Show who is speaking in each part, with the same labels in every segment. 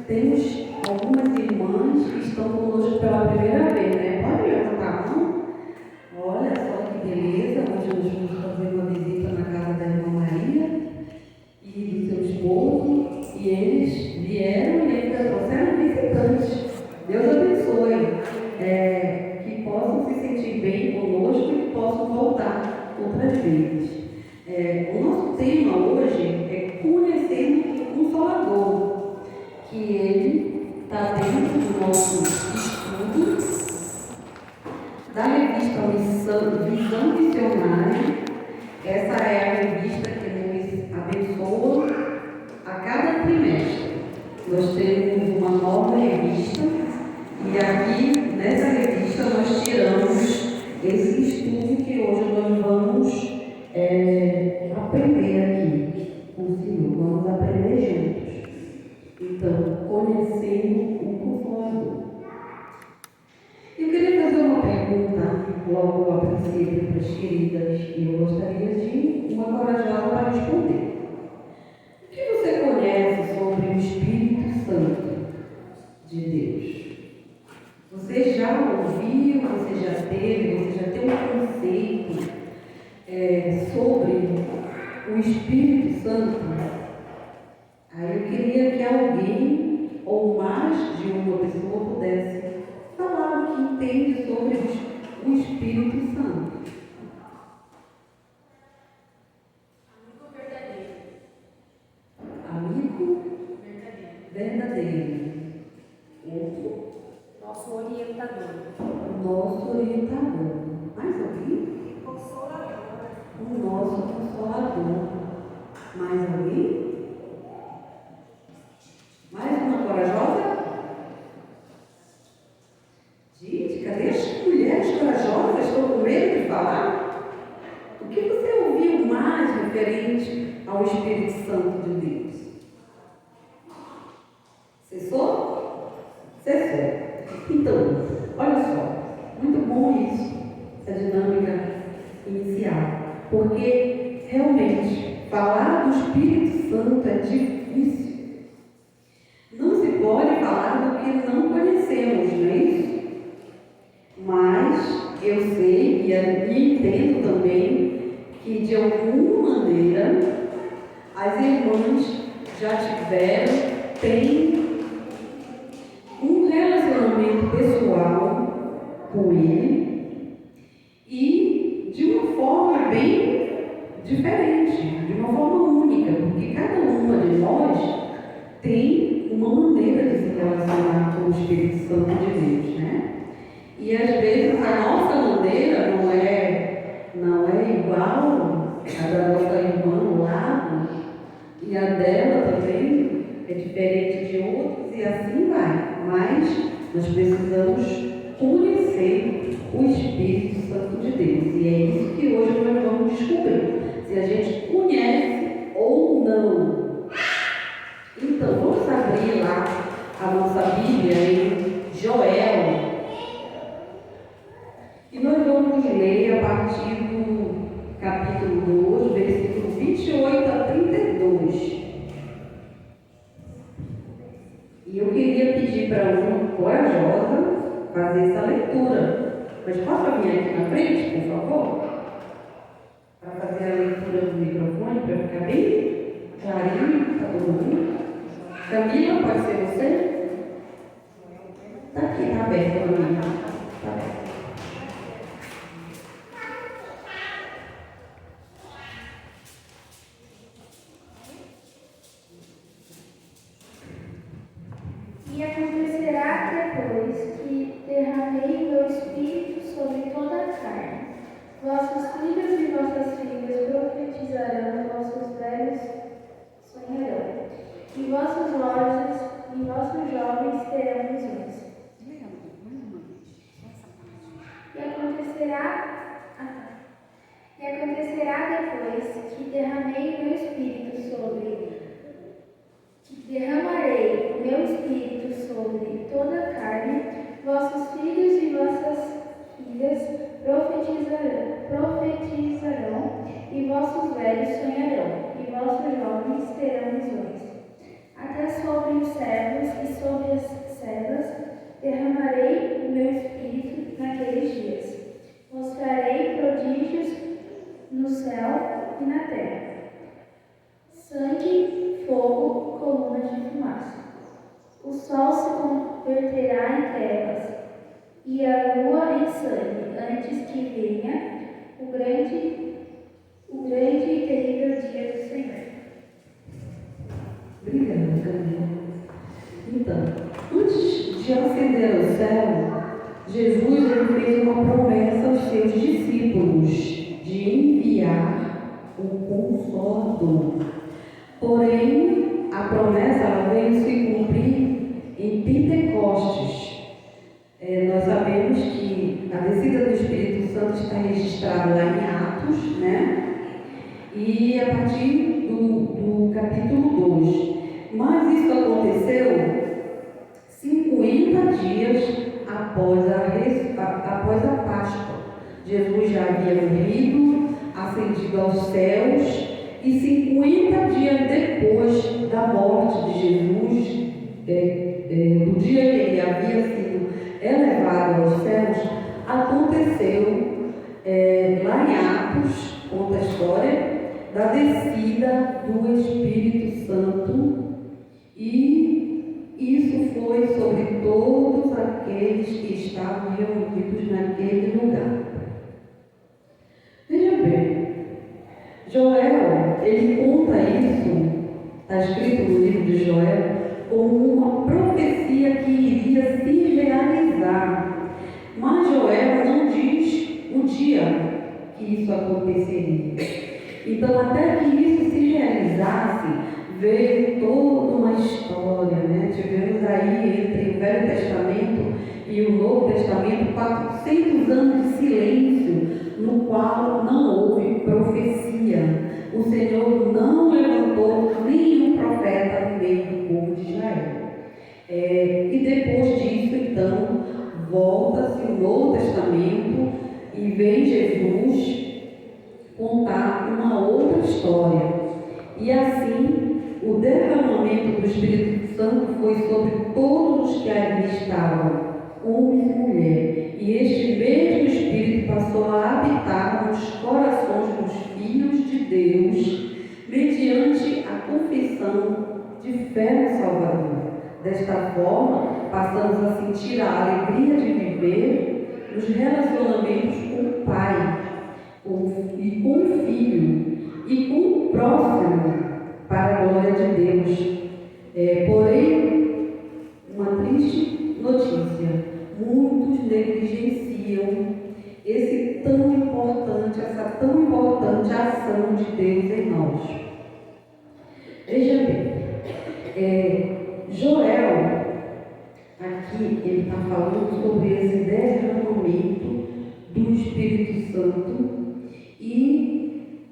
Speaker 1: temos algumas irmãs que estão conosco pela primeira vez, né? Pode levantar a mão? Olha só que beleza, hoje nós vamos fazer uma visita na casa da irmã Maria e do seu esposo, e eles vieram e ainda trouxeram visitantes. Deus abençoe, que possam se sentir bem conosco e que possam voltar outras vezes. O nosso tema hoje é conhecendo o Consolador, que ele está dentro do nosso estudo da revista Visão Missionária. Essa é a revista que nos abençoa a cada trimestre. Nós temos uma nova revista e aqui nessa revista nós tiramos esse estudo que hoje nós vamos aprender aqui com o Senhor. Vamos aprender juntos. Então, conhecendo o Consolador. Eu queria fazer uma pergunta logo a princípio para as queridas e eu gostaria de uma corajosa para responder. O que você conhece sobre o Espírito Santo de Deus? Você já ouviu, você já teve, você já tem um conceito sobre o Espírito Santo? Aí eu queria que alguém ou mais de uma pessoa pudesse falar o que entende sobre o Espírito Santo.
Speaker 2: Amigo verdadeiro.
Speaker 1: Amigo verdadeiro. Outro?
Speaker 2: Nosso orientador.
Speaker 1: Nosso orientador. Mais alguém?
Speaker 2: Consolador.
Speaker 1: O nosso Consolador. Mais alguém? Mais uma corajosa? Gente, cadê as mulheres corajosas? Estou com medo de falar. O que você ouviu mais referente ao Espírito Santo de Deus? Cessou? Cessou. Então, olha só, muito bom isso, essa dinâmica inicial, porque realmente falar do Espírito Santo é difícil. Não se pode falar do que não conhecemos, não é isso? Mas eu sei e entendo também que de alguma maneira as irmãs já têm um relacionamento pessoal com ele e de uma forma bem diferente, de uma forma única, porque cada uma de nós tem uma maneira de se relacionar com o Espírito Santo de Deus, né? E às vezes a nossa maneira não é igual à da nossa irmã ao lado, e a dela também é diferente de outros, e assim vai. Mas nós precisamos conhecer o Espírito Santo de Deus, e é isso que hoje nós vamos descobrir, se a gente conhece ou não. Então, vamos abrir lá a nossa Bíblia em Joel. E nós vamos ler a partir do capítulo 2, versículo 28 a 32. E eu queria pedir para uma corajosa fazer essa leitura. Mas posso vir aqui na frente, por favor? Para fazer a leitura do microfone, para ficar bem clarinho para todo mundo. Camila, pode ser você? Está aqui, está aberto para mim. Está aberto.
Speaker 3: E acontecerá depois que derramei meu espírito sobre toda a carne. Vossos filhos e vossas filhas profetizarão, vossos velhos sonharão, e vossos jovens terão visões. E acontecerá depois que derramarei o meu espírito sobre toda a carne, vossos filhos e vossas filhas profetizarão, e vossos velhos sonharão, e vossos jovens terão visões. Até sobre os servos e fogo e colunas de fumaça. O sol se converterá em trevas e a lua em sangue, antes que venha o grande e terrível dia do Senhor.
Speaker 1: Obrigada, Camila. Então, antes de ascender ao céu, Jesus ele fez uma promessa aos seus discípulos de enviar o Consolador. Porém, a promessa ela veio se cumprir em Pentecostes. Nós sabemos que a descida do Espírito Santo está registrada lá em Atos, né? E a partir do capítulo 2. Mas isso aconteceu 50 dias após a Páscoa. Jesus já havia morrido, ascendido aos céus, e 50 dias depois da morte de Jesus, do dia que ele havia sido elevado aos céus, aconteceu lá em Atos, conta a história da descida do Espírito Santo, e isso foi sobre todos aqueles que estavam reunidos naquele lugar. Veja bem, Joel, ele conta isso, está escrito no livro de Joel, como uma profecia que iria se realizar. Mas Joel não diz o dia que isso aconteceria. Então, até que isso se realizasse, veio toda uma história, né? Tivemos aí entre o Velho Testamento e o Novo Testamento 400 anos de silêncio, no qual não houve profecia. O Senhor não levantou nenhum profeta no meio do povo de Israel. E depois disso, então, volta-se o Novo Testamento e vem Jesus contar uma outra história. E assim, o derramamento do Espírito Santo foi sobre todos os que ali estavam, homens e mulheres. E este mesmo Espírito passou a habitar nos corações dos filhos de Deus, mediante a confissão de fé no Salvador. Desta forma, passamos a sentir a alegria de viver nos relacionamentos com o Pai, e com o Filho, e com o próximo, para a glória de Deus. Porém, uma triste notícia: muitos negligenciam essa tão importante ação de Deus em nós. Veja bem, Joel, aqui ele está falando sobre esse derramamento do Espírito Santo, e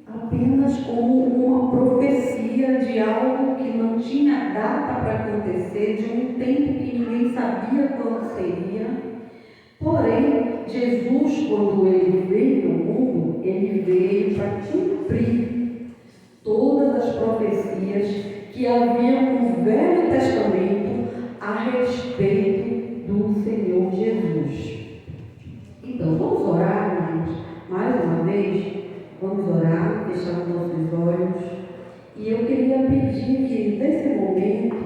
Speaker 1: apenas como uma profecia de algo que não tinha data para acontecer, de um tempo que ninguém sabia quando seria. Porém, Jesus, quando ele veio ao mundo, ele veio para cumprir todas as profecias que haviam no Velho Testamento a respeito do Senhor Jesus. Então, vamos orar, irmãos, mais uma vez. Vamos orar, fechar os nossos olhos. E eu queria pedir que, nesse momento,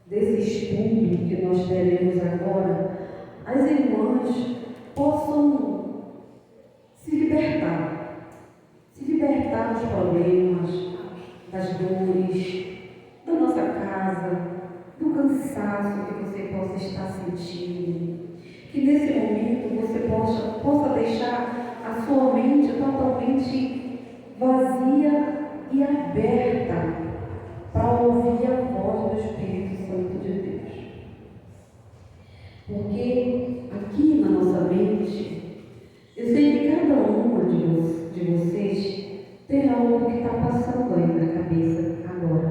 Speaker 1: desse estudo que nós teremos agora, as irmãs possam se libertar dos problemas, das dores, da nossa casa, do cansaço que você possa estar sentindo. Que nesse momento você possa deixar a sua mente totalmente vazia e aberta para ouvir a voz do Espírito Santo de Deus. Porque aqui na nossa mente, eu sei que cada uma de vocês tem algo que está passando aí na cabeça agora.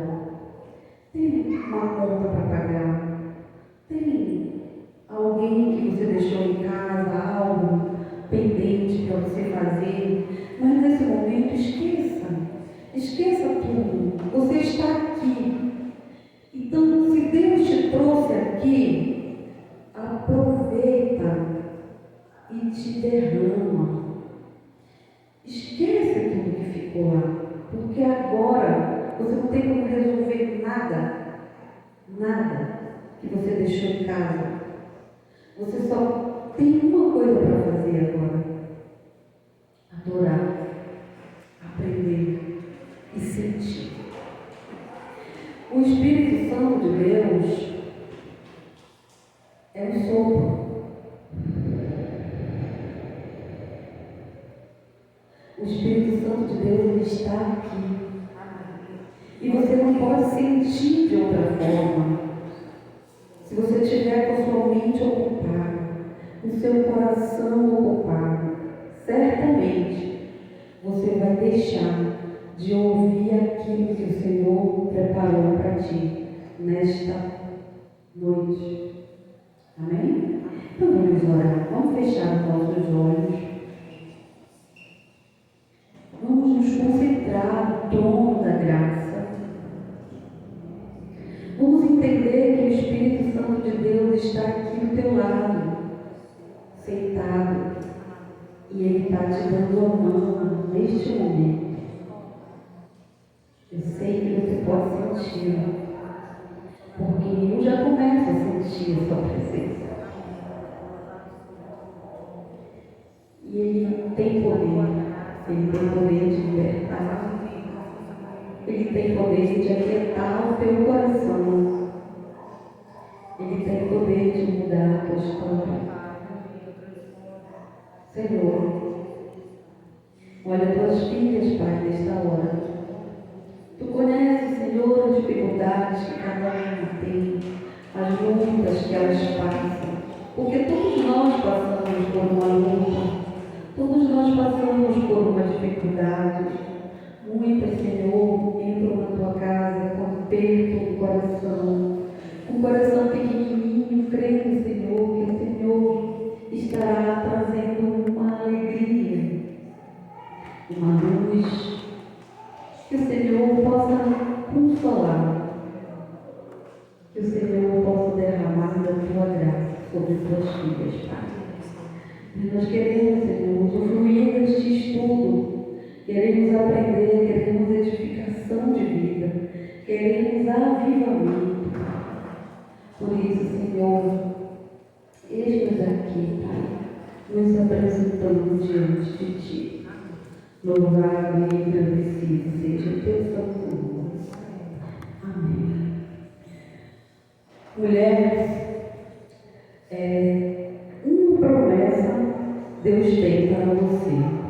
Speaker 1: Tem uma conta para pagar, tem alguém que você deixou em casa, algo pendente para você fazer, mas nesse momento esqueça tudo. Você está aqui. Então, se Deus te trouxe aqui, aproveita e te derrama. Esquece tudo que ficou lá, porque agora Você não tem como resolver nada que você deixou em casa. Você só tem uma coisa para fazer agora: adorar, aprender e sentir. O Espírito Santo de Deus é um sopro. O Espírito Santo de Deus, ele está aqui. E você não pode sentir de outra forma. Se você tiver com a sua mente ocupada, o seu coração ocupado, certamente você vai deixar de ouvir aquilo que o Senhor preparou para ti nesta noite. Amém? Então vamos orar. Vamos fechar os nossos olhos. Vamos nos concentrar no trono da graça. Vamos entender que o Espírito Santo de Deus está aqui do teu lado, sentado, e Ele está te dando a mão neste momento. Eu sei que você pode sentir, porque eu já começo a sentir a sua presença. E Ele tem poder. Ele tem poder de libertar. Ele tem poder de aquietar o teu coração. Ele tem poder de mudar a tua história. Senhor, olha tuas filhas, Pai, nesta hora. Tu conheces, Senhor, as dificuldades que cada uma tem, as lutas que elas passam. Porque todos nós passamos por uma luta. Todos nós passamos por uma dificuldade. Muitas, Senhor, entram na tua casa com aperto do coração, com o coração pequenininho, crendo, Senhor, que o Senhor estará trazendo uma alegria, uma luz, que o Senhor possa consolar, que o Senhor possa derramar da tua graça sobre tuas filhas, Pai. E nós queremos, Senhor, usufruir deste estudo. Queremos aprender, queremos edificação de vida, queremos avivamento. Por isso, Senhor, eis-nos aqui, Pai, nos apresentamos diante de Ti. Louvado e agradecido seja o Teu santo nome. Amém. Mulheres, uma promessa Deus tem para você.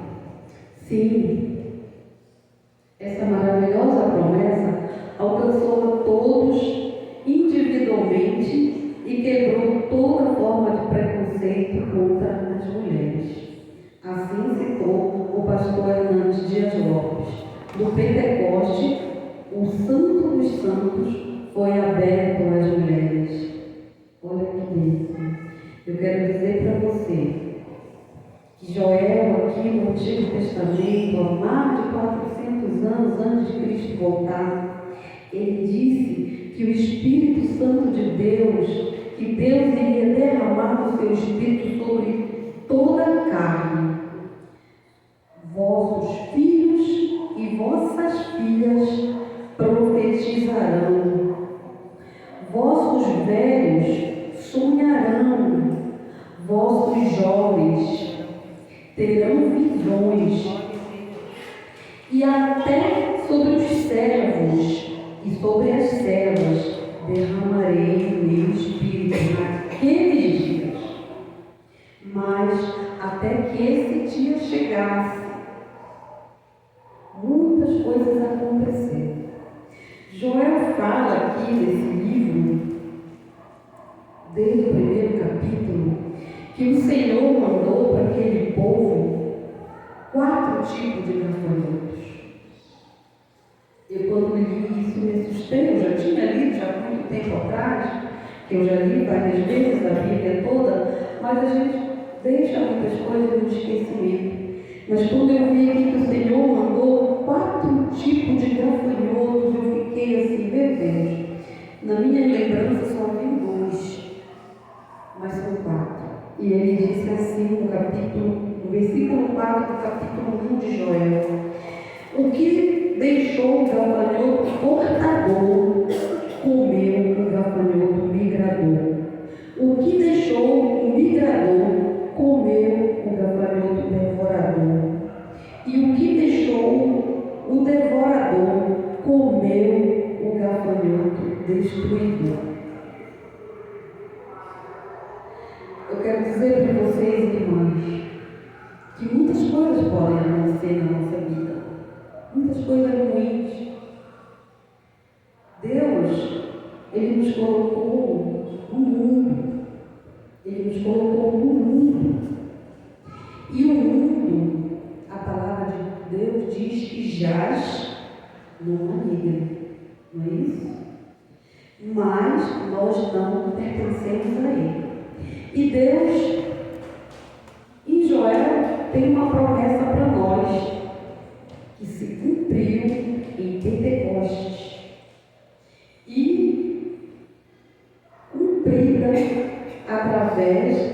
Speaker 1: Sim, essa maravilhosa promessa alcançou a todos individualmente e quebrou toda forma de preconceito contra as mulheres. Assim citou o pastor Hernandes Dias Lopes. No Pentecoste, o Santo dos Santos foi aberto às mulheres. Olha que bênção. Eu quero dizer para você que Joel, aqui no Antigo Testamento, há mais de 400 anos antes de Cristo voltar, ele disse que o Espírito Santo de Deus, que Deus iria derramar o seu Espírito sobre toda a carne. Vossos filhos e vossas filhas profetizarão, vossos velhos sonharão, vossos jovens terão visões, e até sobre os servos e sobre as servas derramarei o meu Espírito naqueles dias. Mas até que esse dia chegasse, muitas coisas aconteceram. Joel fala aqui nesse livro, desde o primeiro capítulo, que o Senhor mandou para aquele povo 4 tipos de gafanhotos. Eu, quando li isso, me assustei. Eu já tinha lido já há muito tempo atrás, que eu já li várias vezes a Bíblia toda, mas a gente deixa muitas coisas no esquecimento. Mas quando eu vi aqui que o Senhor mandou 4 tipos de gafanhotos, eu fiquei assim, meu Deus, na minha lembrança só vi 2, mas são 4. E ele disse assim no versículo 4 do capítulo 1 de Joel: o que deixou o gafanhoto portador, comeu o gafanhoto migrador. O que deixou o migrador, comeu o gafanhoto devorador. E o que deixou o devorador, comeu o gafanhoto destruidor. Eu quero dizer para vocês, irmãos, que muitas coisas podem acontecer na nossa vida. Muitas coisas ruins. Deus, Ele nos colocou no mundo. Ele nos colocou no mundo. E o mundo, a palavra de Deus diz que jaz no maligno. Não é isso? Mas nós não pertencemos a Ele. E Deus, em Joel, tem uma promessa para nós, que se cumpriu em Pentecostes. E cumprida através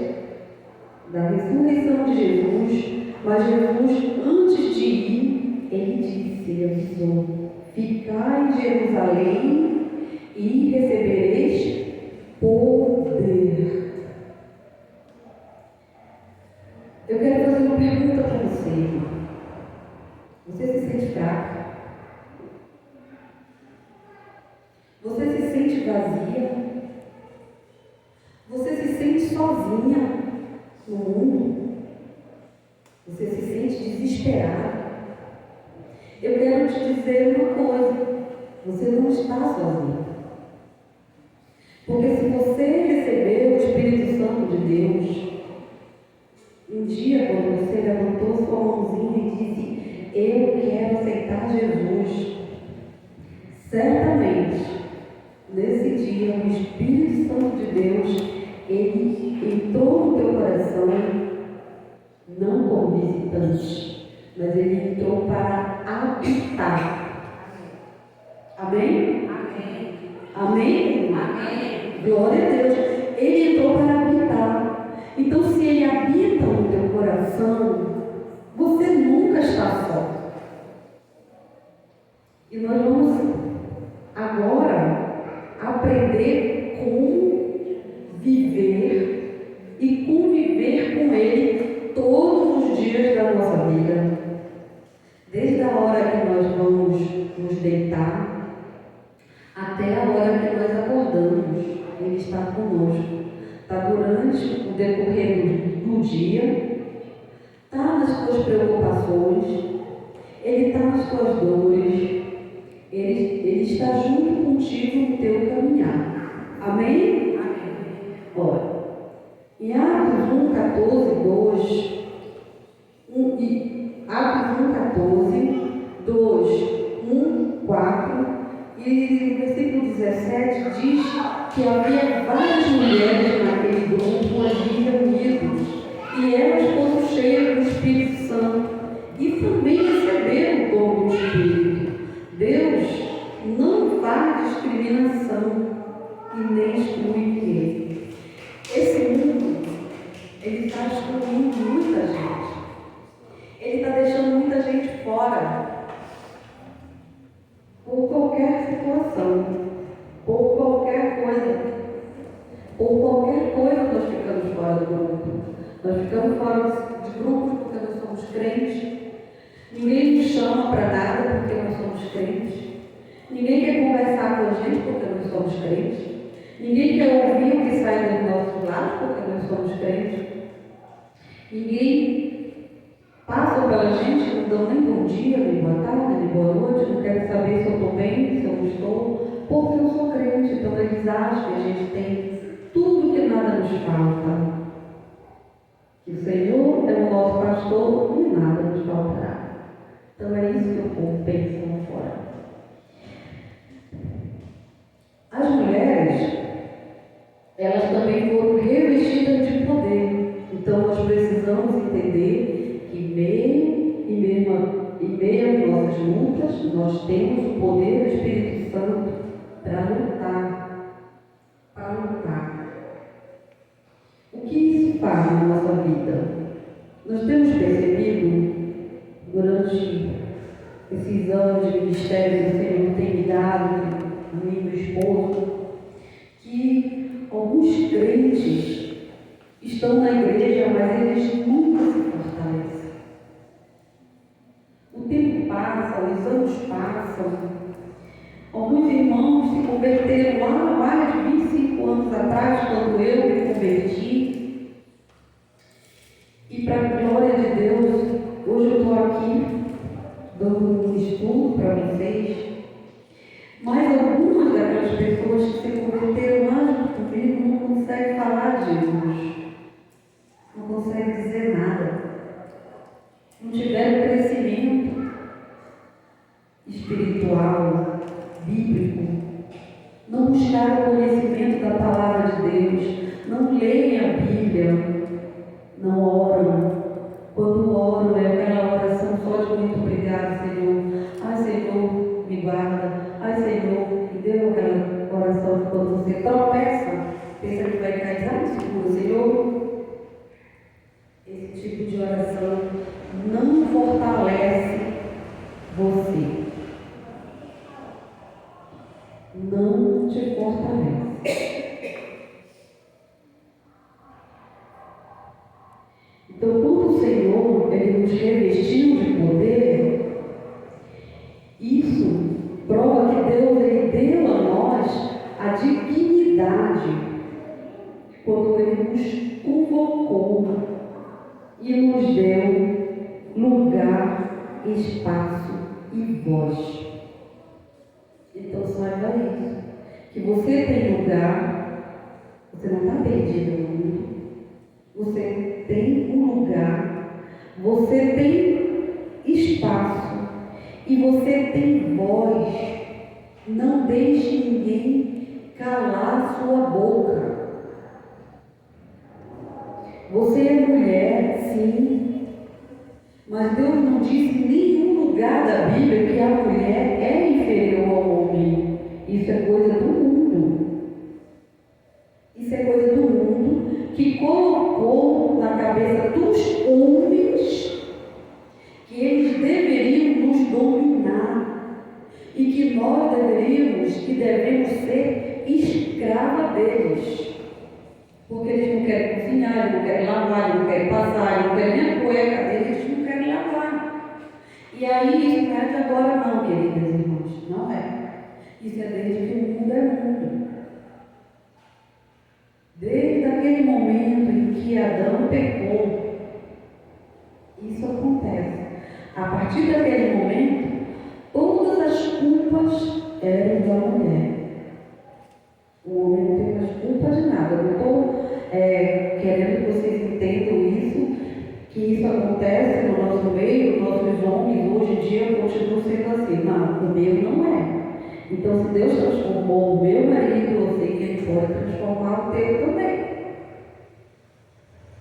Speaker 1: da ressurreição de Jesus. Mas Jesus, antes de ir, Ele disse, Ele avisou: ficai em Jerusalém e recebereis poder. Eu quero fazer uma pergunta para você, irmão. Você se sente fraco? Você se sente vazia? Você se sente sozinha no mundo? Você se sente desesperado? Eu quero te dizer uma coisa: você não está sozinho. Porque se você receber o Espírito Santo de Deus, um dia, quando você levantou sua mãozinha e disse: eu quero aceitar Jesus, certamente, nesse dia, o Espírito Santo de Deus, Ele entrou no teu coração, não como visitante, mas Ele entrou para habitar. Amém?
Speaker 2: Amém.
Speaker 1: Amém?
Speaker 2: Amém.
Speaker 1: Glória a Deus. Ele entrou para habitar. Então, se Ele habita no teu coração, você nunca está só. E nós vamos agora aprender como viver e conviver com Ele todos os dias da nossa vida. Desde a hora que nós vamos nos deitar até a hora que nós acordamos, Ele está conosco. Está durante o decorrer do dia, está nas tuas preocupações, Ele está nas tuas dores, Ele está junto contigo no teu caminhar. Amém?
Speaker 2: Amém.
Speaker 1: Olha, em Atos 1, 14, 2, Atos 1, 14, 2, 1, 4, e no versículo 17 diz que havia várias mulheres naquele grupo ali reunidos, e elas foram cheias do Espírito Santo e também receberam o dom do Espírito. Deus não faz discriminação e nem exclui ninguém. Esse mundo, ele está excluindo muita gente. Ele está deixando muita gente fora. Por qualquer situação, por qualquer coisa nós ficamos fora do grupo. Nós ficamos fora de grupos porque nós somos crentes. Ninguém nos chama para nada porque nós somos crentes. Ninguém quer conversar com a gente porque nós somos crentes. Ninguém quer ouvir o que sai dos nossos lados porque nós somos crentes. Ninguém passa pela gente, não dão nem bom dia, nem boa tarde, nem boa noite, não querem saber se eu estou bem, se eu não estou, porque eu sou crente. Então eles acham que a gente tem tudo que nada nos falta. Que o Senhor é o nosso pastor e nada nos faltará. Então é isso que o povo pensa lá fora. As mulheres, elas também foram revestidas de poder. Então nós precisamos entender que em meio às nossas lutas, nós temos o poder do Espírito Santo para lutar. Para lutar. O que isso faz na nossa vida? Nós temos percebido durante esses anos de ministério que o Senhor tem me dado, a mim e meu esposo, que alguns crentes estão na igreja, mas eles nunca se fortalecem. O tempo passa, os anos passam. Alguns irmãos se converteram lá há mais de 25 anos atrás, quando eu me converti. E para a glória de Deus, hoje eu estou aqui dando um estudo para vocês. Mas algumas daquelas pessoas que se converteram lá junto comigo não conseguem falar de Jesus. Não conseguem dizer nada. Não tiveram crescimento espiritual, bíblico. Não buscaram o conhecimento da palavra de Deus. Não leem a Bíblia. Não oram. Quando oram, é aquela oração só de muito obrigado, Senhor. Ai, Senhor, me guarda. Ai, Senhor, me deu aquela oração que quando você tropeça, pensa que vai cair lá no escuro, Senhor. Esse tipo de oração não fortalece você. Não te fortalece. Então, quando o Senhor ele nos revestiu de poder, isso prova que Deus ele deu a nós a dignidade quando Ele nos convocou e nos deu lugar, espaço e voz. Então saiba isso, que você tem lugar, você não está perdido no mundo, você tem um lugar, você tem espaço e você tem voz. Não deixe ninguém calar a sua boca. Você é mulher, sim, mas Deus não disse em nenhum lugar da Bíblia que a mulher é inferior ao homem. Isso é coisa do mundo. Isso é coisa do mundo que colocou na cabeça dos homens que eles deveriam nos dominar e que nós deveríamos e devemos ser escrava deles. Porque eles não querem cozinhar, eles não querem lavar, eles não querem passar, eles não querem nem a cueca deles, eles não querem lavar. E aí, isso não é de agora não, queridas irmãs, não é. Isso é desde que o mundo é mundo. Desde aquele momento em que Adão pecou, isso acontece. A partir daquele momento, todas as culpas eram da mulher. O homem não tem mais culpa de nada. Eu estou querendo que vocês entendam isso, que isso acontece no nosso meio, nossos homens hoje em dia continuam sendo assim. Não, o meu não é. Então, se Deus transformou o meu marido, eu sei que Ele pode transformar o teu também.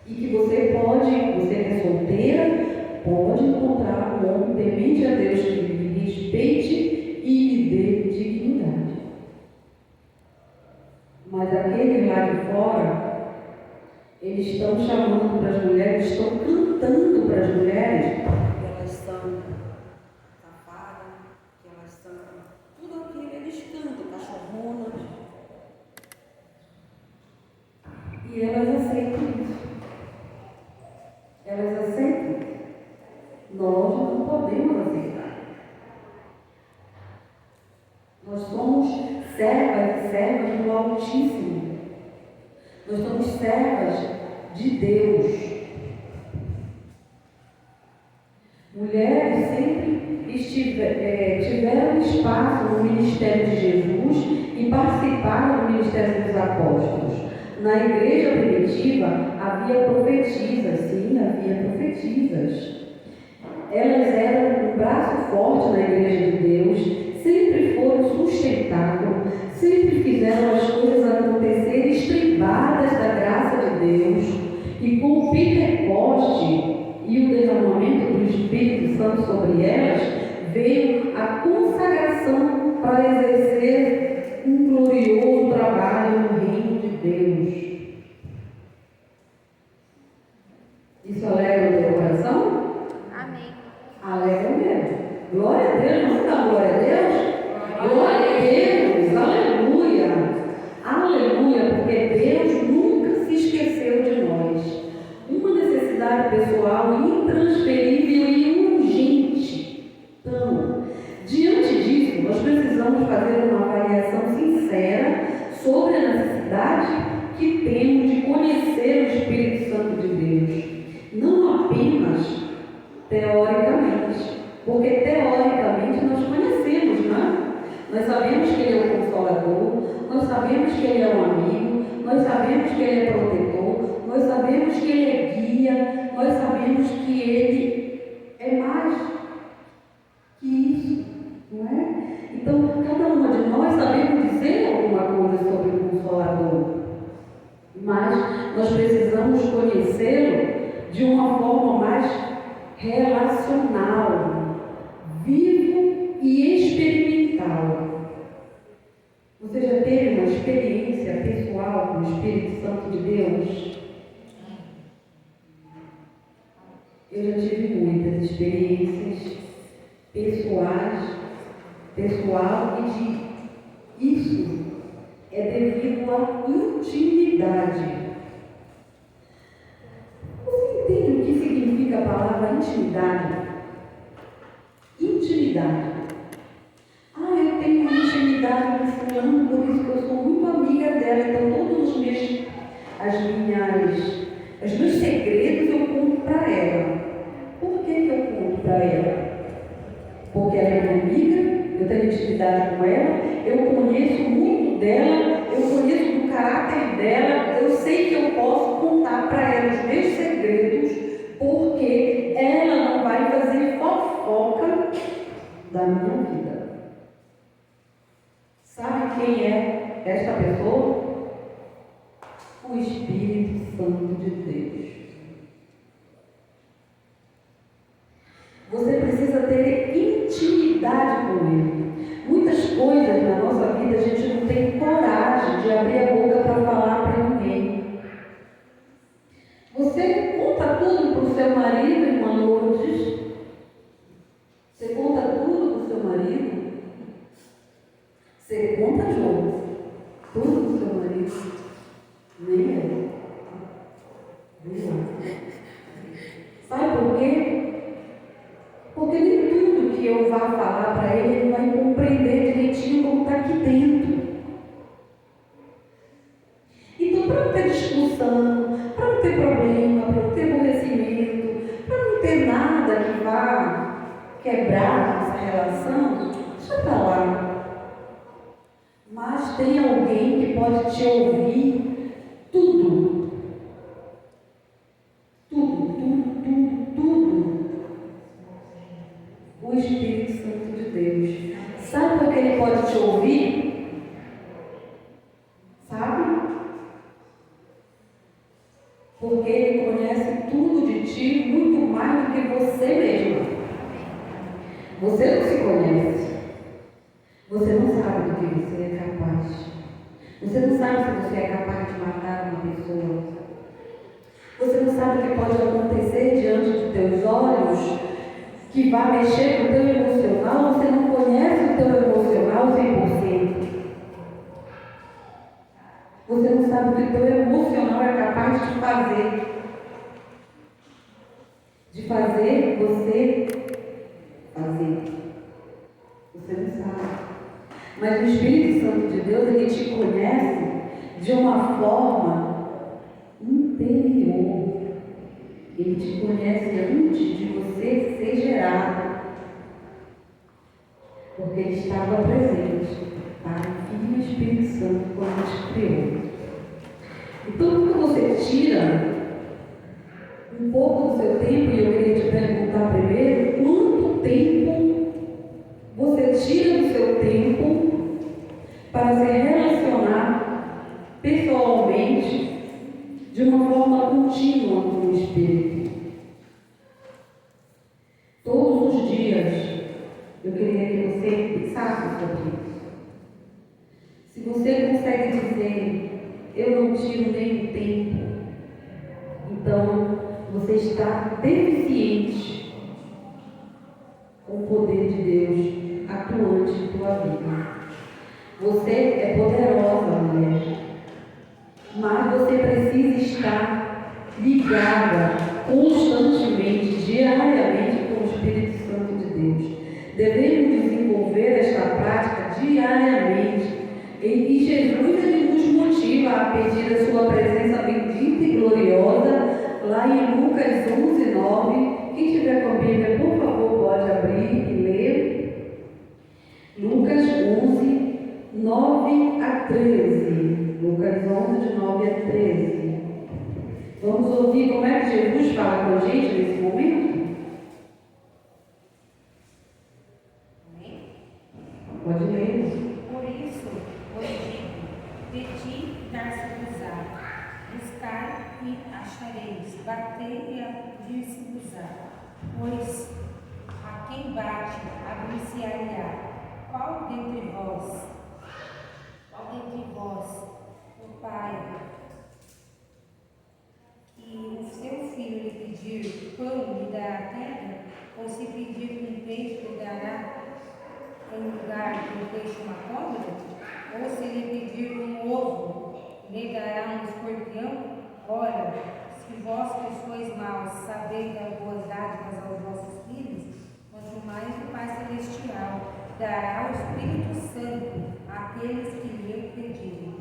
Speaker 1: E que você que é solteira, pode encontrar um homem temente a Deus que lhe respeite e lhe dê dignidade. Mas aqueles lá de fora, eles estão chamando para as mulheres, estão cantando para as mulheres que elas são safadas, que elas são tudo aquilo, eles cantam, cachorronas. E elas aceitam isso. Elas aceitam. Nós não podemos aceitar. Nós somos servas e servas do Altíssimo. Nós somos servas de Deus. Mulheres sempre tiveram espaço no ministério de Jesus e participaram do ministério dos apóstolos. Na igreja primitiva havia profetisas, sim, havia profetisas. Elas eram um braço forte na igreja de Deus, sempre foram sustentadas, sempre fizeram as coisas acontecerem estribadas da graça de Deus, e com o Pentecoste e o derramamento do Espírito Santo sobre elas, veio a consagração para exercer um glorioso trabalho no reino de Deus. Isso alegra o teu coração?
Speaker 3: Amém.
Speaker 1: Alegra mesmo. Glória a fazer uma avaliação sincera sobre a necessidade que temos de conhecer o Espírito Santo de Deus. Não apenas teoricamente, porque teoricamente nós conhecemos, não é? Nós sabemos que Ele é o Consolador, nós sabemos que Ele é um amigo, nós sabemos que Ele é protetor, nós sabemos que Ele é guia, nós sabemos que Ele é mais que isso, não é? Então, cada uma de nós sabemos dizer alguma coisa sobre o Consolador, mas nós precisamos conhecê-lo de uma forma mais relacional, vivo e experimental. Você já teve uma experiência pessoal com o Espírito Santo de Deus? Eu já tive muitas experiências pessoal e de isso é devido à intimidade. Você entende o que significa a palavra intimidade? Intimidade. Eu tenho uma intimidade com fulano, por isso que eu sou muito amiga dela, então todos os meus segredos eu conto para ela. Por que eu conto para ela? Porque ela é minha amiga, eu tenho intimidade com ela, eu conheço muito dela, eu conheço do caráter dela, eu sei que eu posso contar para ela os meus segredos, porque ela não vai fazer fofoca da minha vida. Sabe quem é esta pessoa? O Espírito Santo de Deus. Você precisa ter intimidade com Ele. Muitas coisas na nossa vida a gente não tem coragem de abrir a boca para falar para ninguém. Você conta tudo para o seu marido, irmã Lourdes? Você conta tudo para o seu marido? Você conta, João? Tudo para o seu marido? Nem eu. Sabe por quê? Porque nem tudo que eu vá falar para ele, ele vai compreender direitinho como está aqui dentro. Então, para não ter discussão, para não ter problema, para não ter aborrecimento, para não ter nada que vá quebrar essa relação, deixa para lá. Mas tem alguém que pode te ouvir tudo. O Espírito Santo de Deus. Sabe por que ele pode te ouvir? Sabe? Porque ele conhece tudo de ti muito mais do que você mesmo. Você não se conhece. Você não sabe do que você é capaz. Você não sabe se você é capaz de matar uma pessoa. Você não sabe o que pode acontecer diante dos teus olhos, que vai mexer com o teu emocional. Você não conhece o teu emocional 100%. Você não sabe o que o teu emocional é capaz de fazer. De fazer você fazer. Você não sabe. Mas o Espírito Santo de Deus, ele te conhece de uma forma interior. Ele te conhece antes de você ser gerado. Porque ele estava presente para o Filho e o Espírito Santo quando te criou. Então, quando você tira um pouco do seu tempo, e eu queria te perguntar primeiro, quanto tempo você tira do seu tempo para se relacionar pessoalmente de uma forma contínua com o Espírito? Todos os dias eu queria que você pensasse sobre isso. Se você consegue dizer, eu não tiro nem o tempo, então você está deficiente com o poder de Deus atuante em tua vida. Você é poderosa, mulher, mas você precisa estar ligada constantemente, diariamente com o Espírito Santo de Deus. Devemos desenvolver esta prática diariamente diariamente. E Jesus ele nos motiva a pedir a sua presença bendita e gloriosa, lá em Lucas 11:9. Quem tiver com a Bíblia, por favor, pode abrir e ler. Lucas 11:9-13. Lucas 11, de 9 a 13. Vamos ouvir como é que Jesus fala com a gente nesse momento?
Speaker 2: Amém?
Speaker 1: Pode ler.
Speaker 2: Por isso, vos digo, pedi e dar-se-vos-á, buscai e achareis, batei e abrir-se-vos-á. Pois a quem bate, abrir-se-á. Qual dentre vós, o pai, que o seu filho lhe pedir pão, lhe dará pedra? Ou se pedir um peixe, lhe dará em lugar do peixe uma cobra? Ou se lhe pedir um ovo, lhe dará um escorpião? Ora, se vós que sois maus sabeis dar boas dádivas aos vossos filhos, quanto mais o Pai Celestial dará o Espírito Santo àqueles que lhe pedirem.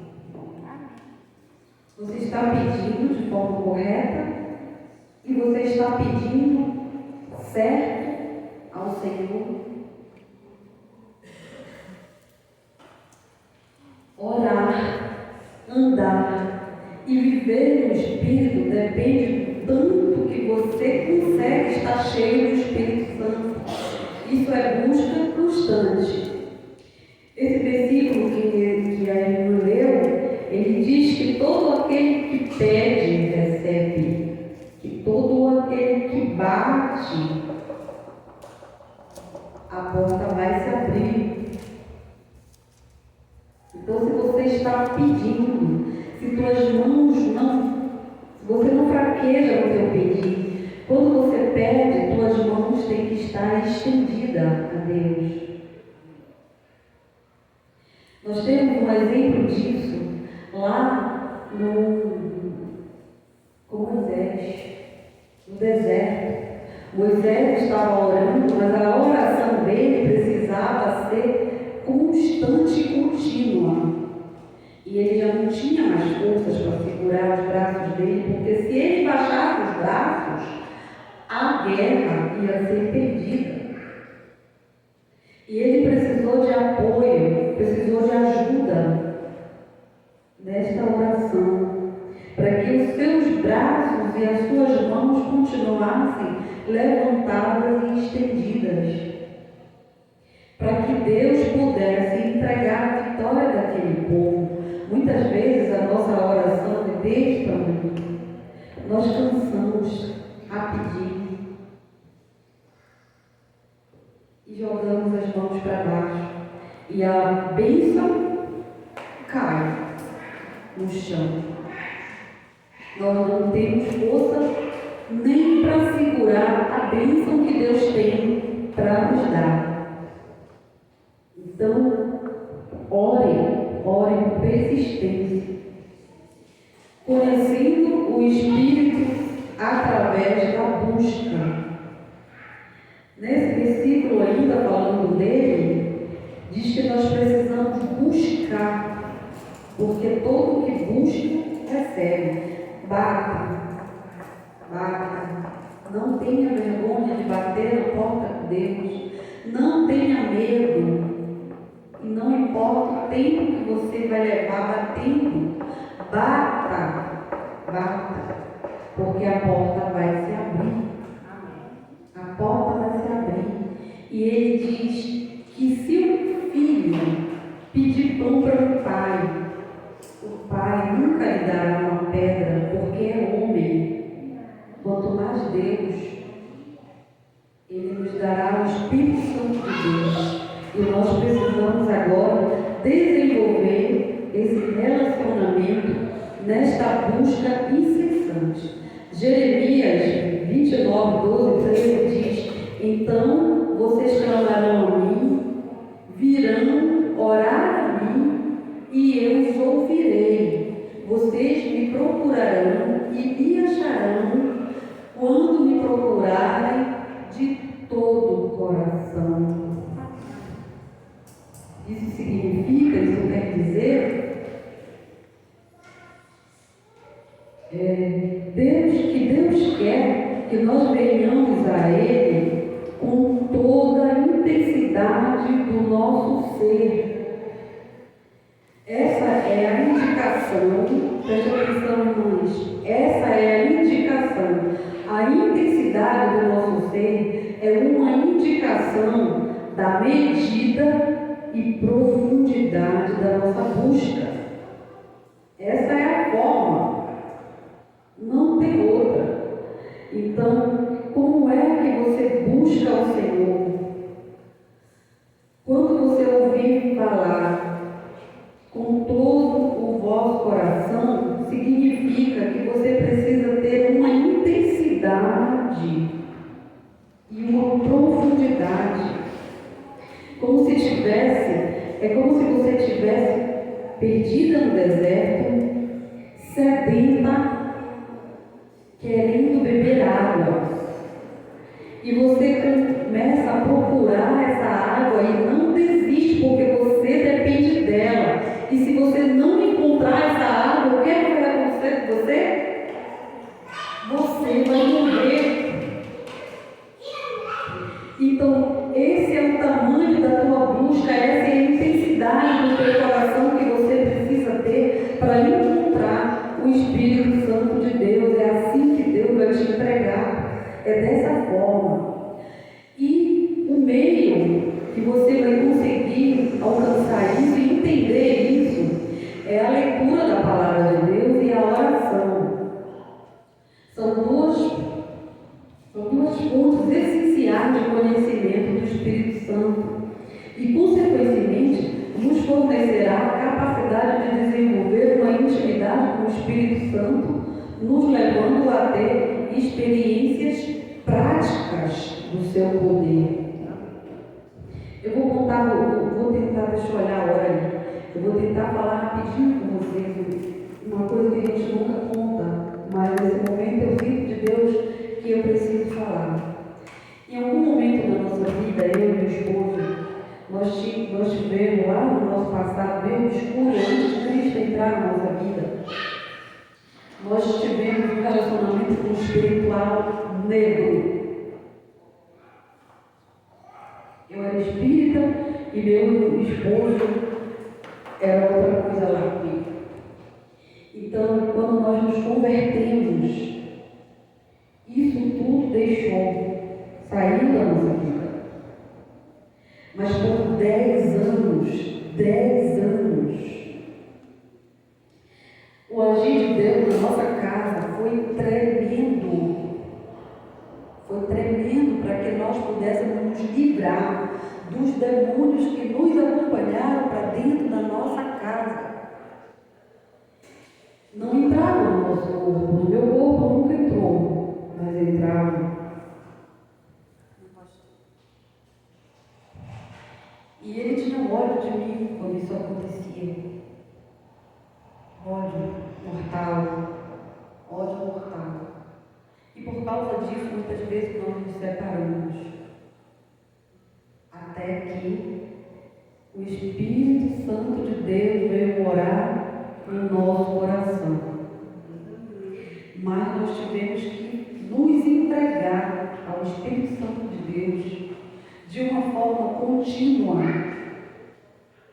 Speaker 1: Você está pedindo de forma correta e você está pedindo certo ao Senhor. Orar, andar e viver no Espírito depende tanto que você consegue estar cheio do Espírito Santo. Isso é busca constante. Esse versículo que a irmã leu, ele diz que todo aquele que pede, recebe. Que todo aquele que bate, a porta vai se abrir. Então, se você está pedindo, se tuas mãos se você não fraqueja no teu pedir, quando você pede, tuas mãos têm que estar estendidas a Deus. Nós temos um exemplo disso lá com Moisés, no deserto. Moisés estava orando, mas a oração dele precisava ser constante e contínua. E ele já não tinha mais forças para segurar os braços dele, porque se ele baixasse os braços, a guerra ia ser perdida. E ele precisou de apoio, precisou de ajuda nesta oração, para que os seus braços e as suas mãos continuassem levantadas e estendidas, para que Deus pudesse entregar a vitória daquele povo. Muitas vezes a nossa oração é deste tamanho. Nós cansamos a pedir e jogamos as mãos para baixo, e a bênção cai no chão. Nós não temos força nem para segurar a bênção que Deus tem para nos dar. Então, ore com persistência, conhecendo o Espírito através da busca. Nesse versículo ainda falando dele, diz que nós precisamos buscar, porque todo que busca, recebe. Bata. Não tenha vergonha de bater na porta de Deus. Não tenha medo. E não importa o tempo que você vai levar batendo. Bata. Porque a porta vai se abrir. A porta vai se abrir. E ele diz que se o filho pedir pão para o pai nunca lhe dará uma pedra, porque é homem. Quanto mais Deus, ele nos dará o Espírito Santo de Deus. E nós precisamos agora desenvolver esse relacionamento nesta busca incessante. Jeremias 29:12-13 diz: então vocês clamarão a mim, virão orar a mim, e eu os ouvirei. Vocês me procurarão e me acharão quando me procurarem de todo o coração. Isso significa quer que nós venhamos a Ele com toda a intensidade do nosso ser. Essa é a indicação, preste atenção, irmãos, essa é a indicação. A intensidade do nosso ser é uma indicação da medida e profundidade da nossa busca. Essa é a forma, não tem outra. Então, como é que você busca o Senhor? Quando você ouvir falar com todo o vosso coração, significa que você precisa ter uma intensidade e uma profundidade. É como se você estivesse perdida no deserto, sedenta, querendo beber água. E você começa a procurar essa água e não desiste, porque você depende dela. E se você não encontrar essa água, o que vai acontecer com você? Você vai morrer. Então, esse é o tamanho da tua busca, essa é a intensidade do teu coração que você precisa ter para encontrar o Espírito Santo de Deus. É assim que Deus vai te entregar. É dessa forma. E o meio que você vai conseguir alcançar isso e entender isso é a leitura da palavra de Deus e a oração. São duas fontes essenciais de conhecimento do Espírito Santo e, consequentemente, nos fornecerá a capacidade de desenvolver uma intimidade com o Espírito Santo, nos levando a ter experiências práticas do seu poder. Eu vou tentar, deixa eu olhar a hora ali, eu vou tentar falar rapidinho com vocês uma coisa que a gente nunca conta, mas nesse momento eu sinto de Deus que eu preciso falar. Em algum momento da nossa vida, eu e meu esposo, nós tivemos lá no nosso passado, bem escuro, antes de Cristo entrar na nossa vida, nós tivemos um relacionamento com o espiritual negro. Eu era espírita e meu esposo era outra coisa lá comigo. Então, quando nós nos convertemos, isso tudo deixou, saiu da nossa vida. Mas por 10 anos, o agir de Deus na nossa casa foi tremendo. Foi tremendo para que nós pudéssemos nos livrar dos demônios que nos acompanharam para dentro da nossa casa. Não entravam no nosso corpo, no meu corpo nunca entrou, mas entravam. E ele tinha ódio de mim quando isso acontecia. Ódio mortal. E por causa disso, muitas vezes nós nos separamos. Até que o Espírito Santo de Deus veio morar no nosso coração. Mas nós tivemos que nos entregar ao Espírito Santo de Deus de uma forma contínua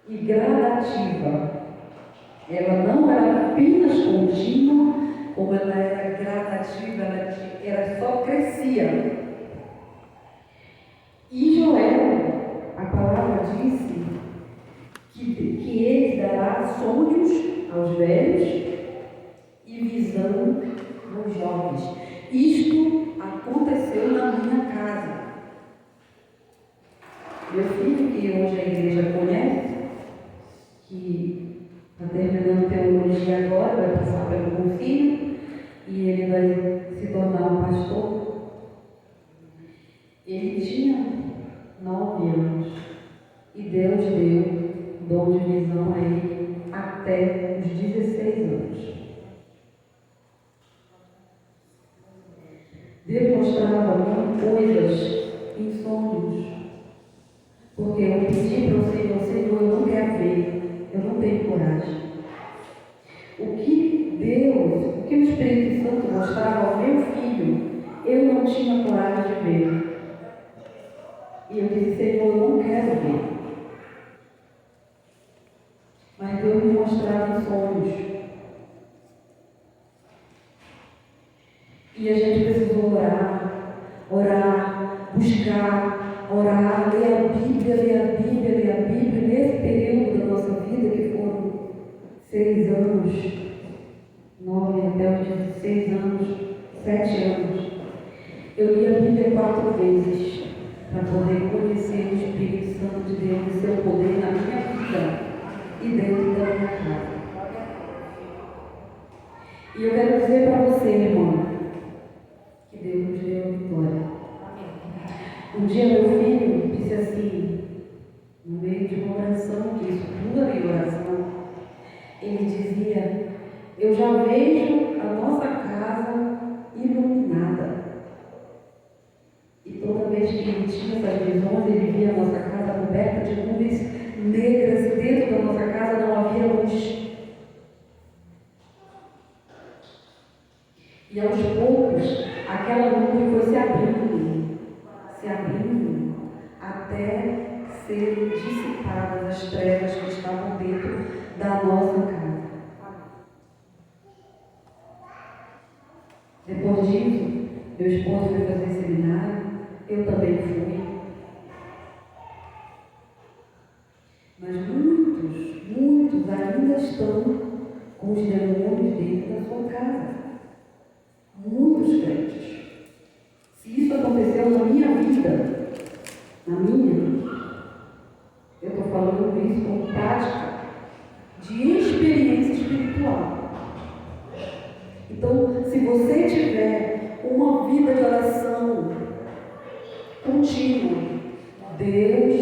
Speaker 1: e gradativa. Ela não era apenas contínua, como ela era gradativa, ela só crescia. E Joel, a palavra disse que ele dará sonhos aos velhos e visão aos jovens. Isto aconteceu na minha casa. Meu filho, que hoje a igreja conhece, que está terminando teologia agora, vai passar pelo cursinho e ele vai se tornar um pastor. Ele tinha 9 anos e Deus deu dom de visão a ele até os 16 anos. Deus mostrava a mim coisas em sonhos, porque eu pedi para o Senhor, eu não quero ver, eu não tenho coragem. O que o Espírito Santo mostrava ao meu filho eu não tinha coragem de ver. E eu disse, Senhor, eu não quero ver. Mas Deus me mostrava em sonhos. E a gente precisou orar, buscar, orar, ler a Bíblia. Nesse período da nossa vida, que foram 6 anos, 9 até os 16 anos, 7 anos, eu li a Bíblia 4 vezes para poder conhecer o Espírito Santo de Deus e seu poder na minha vida e dentro da minha casa. E eu quero dizer para você, irmão, que Deus nos deu a vitória. Um dia meu filho disse assim, no meio de uma oração, que isso tudo era oração, ele dizia, eu já vejo a nossa casa iluminada. E toda vez que ele tinha essas visões, ele via a nossa casa coberta de nuvens negras, e dentro da nossa casa não havia luz. E aos poucos, aquela nuvem foi se abrindo, até serem dissipadas as trevas que estavam dentro da nossa casa. Depois disso, meu esposo foi fazer seminário, eu também fui. Mas muitos ainda estão com os demônios dentro da sua casa. Muitos crentes. Se isso aconteceu na minha vida, eu estou falando isso como prática de experiência espiritual. Então, se você tiver uma vida de oração contínua, Deus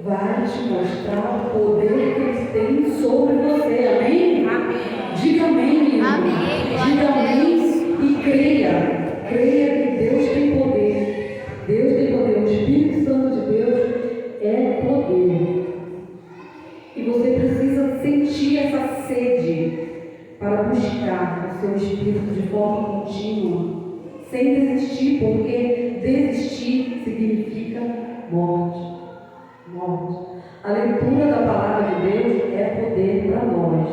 Speaker 1: vai te mostrar o poder que Ele tem sobre você. Amém?
Speaker 2: Amém.
Speaker 1: Diga amém, irmão.
Speaker 4: Amém.
Speaker 1: Diga amém e creia. Creia que Deus tem poder. Deus tem poder. O Espírito Santo de Deus é poder. E você precisa sentir essa sede para buscar o seu Espírito de forma contínua, sem desistir, porque desistir significa morte. A leitura da palavra de Deus é poder para nós.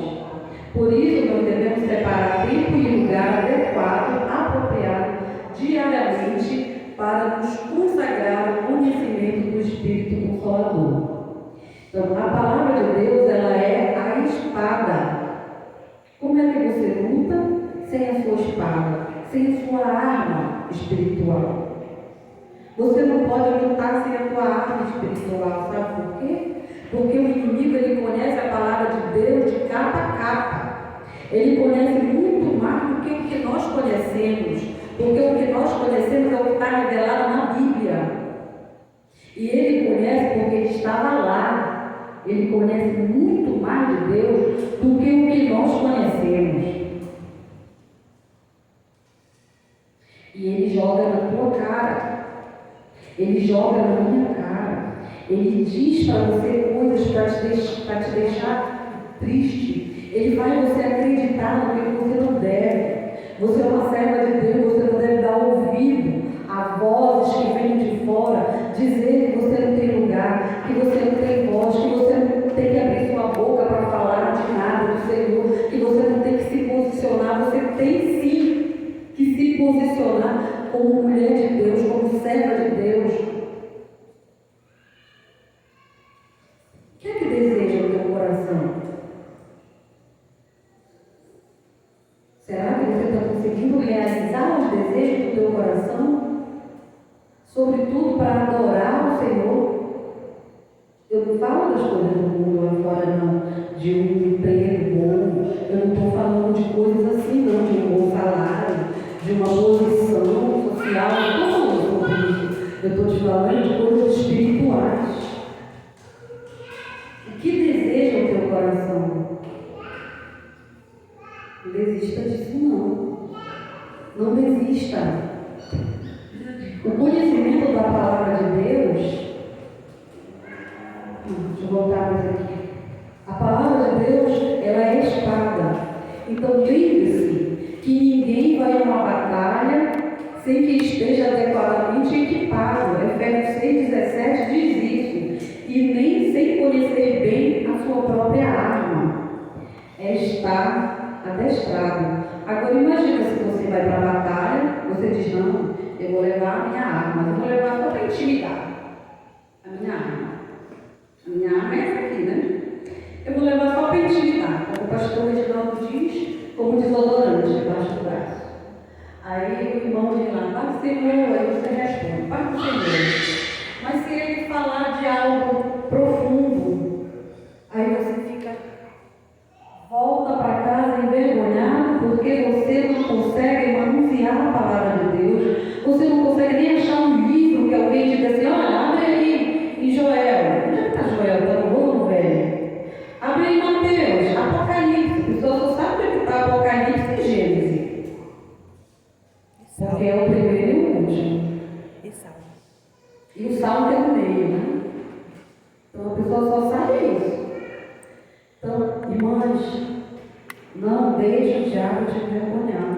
Speaker 1: Por isso, nós devemos separar tempo e lugar adequado, apropriado, diariamente, para nos consagrar ao conhecimento do Espírito Consolador. Então, a palavra de Deus, ela é a espada. Como é que você luta sem a sua espada, sem a sua arma espiritual? Você não pode lutar sem a sua arma espiritual, sabe por quê? Porque o inimigo, ele conhece a palavra de Deus de capa a capa. Ele conhece muito mais do que o que nós conhecemos, porque o que nós conhecemos é o que está revelado na Bíblia. E ele conhece porque ele estava lá. Ele conhece muito mais de Deus do que o que nós conhecemos. E ele joga na tua cara. Ele joga na minha cara. Ele diz para você coisas para te deixar triste. Ele faz você acreditar no que você não deve. Você é uma serva de Deus, você não deve dar ouvido a vozes que vêm de fora, dizer que você não tem lugar, que você não tem voz, que você não tem que abrir sua boca para falar de nada do Senhor, que você não tem que se posicionar. Você tem sim que se posicionar como mulher de Deus, como serva de Deus. O que é que deseja o teu coração? Será que você está conseguindo realizar os desejos do teu coração? Sobretudo para adorar o Senhor. Eu não falo das coisas do mundo lá fora, não. De um emprego bom. Eu não estou falando de coisas assim, não. De um bom salário, de uma posição social. Eu não estou falando sobre isso. Eu estou te falando de coisas espirituais. O que deseja o teu coração? Não desista disso, não. Não desista. O conhecimento da palavra de Deus. Deixa eu voltar mais aqui. A palavra de Deus, ela é espada. Então lembre-se que ninguém vai a uma batalha sem que esteja adequadamente equipado. Efésios 6,17 diz isso. E nem sem conhecer bem a sua própria arma. É estar adestrado. Agora imagina se você vai para a batalha, você diz, não, eu vou levar a minha arma, mas eu vou levar só para intimidar. A minha arma. A minha arma é essa aqui, né? Eu vou levar só para intimidar. Como o pastor Reginaldo diz, como desodorante debaixo do braço. Aí o irmão diz lá, Pai do Senhor, aí você responde, Pai do Senhor. Mas se ele falar de algo profundo, aí você fica, volta para casa envergonhado, porque você não consegue manusear a palavra de Deus, você não consegue nem achar um livro que alguém diga assim, olha, abre aí em Joel. Onde é que está Joel? Está no bom velho? Abre aí Mateus, Apocalipse. A pessoa só sabe onde é que está Apocalipse e Gênesis. Porque é o primeiro e o último. E o Salmo é no meio, né? Então a pessoa só sabe isso. Então, irmãs, não deixe o diabo te envergonhar.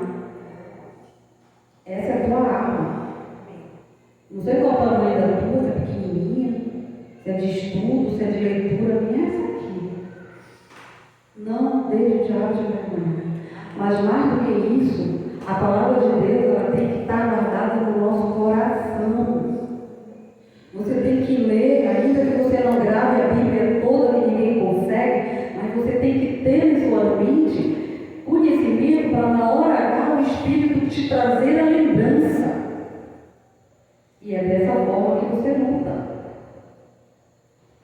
Speaker 1: Essa é a tua arma. Não sei qual é o tamanho da tua, se é pequenininha, se é de estudo, se é de leitura, a minha é essa aqui. Não deixe o diabo te envergonhar. Mas mais do que isso, a palavra de Deus ela tem que estar guardada no nosso coração. Você tem que ler, ainda que você não grave a Bíblia toda, que ninguém consegue, mas você tem que ter em sua mente conhecimento para na hora H o Espírito te trazer a lembrança. E é dessa forma que você luta.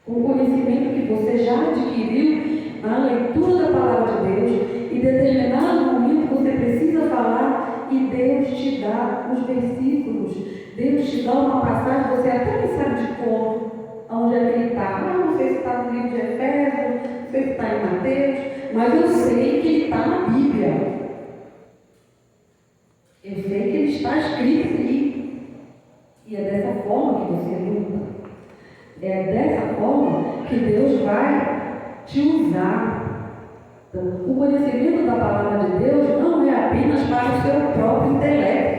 Speaker 1: Com o conhecimento que você já adquiriu na leitura da palavra de Deus, em determinado momento você precisa falar e Deus te dá os versículos. Deus te dá uma passagem, você até nem sabe de cor, onde é que ele está. Não sei se está no livro de Efésios, não sei se está em Mateus, mas eu sei que ele está na Bíblia. Eu sei que ele está escrito ali. E é dessa forma que você luta. É dessa forma que Deus vai te usar. Então, o conhecimento da palavra de Deus não é apenas para o seu próprio intelecto.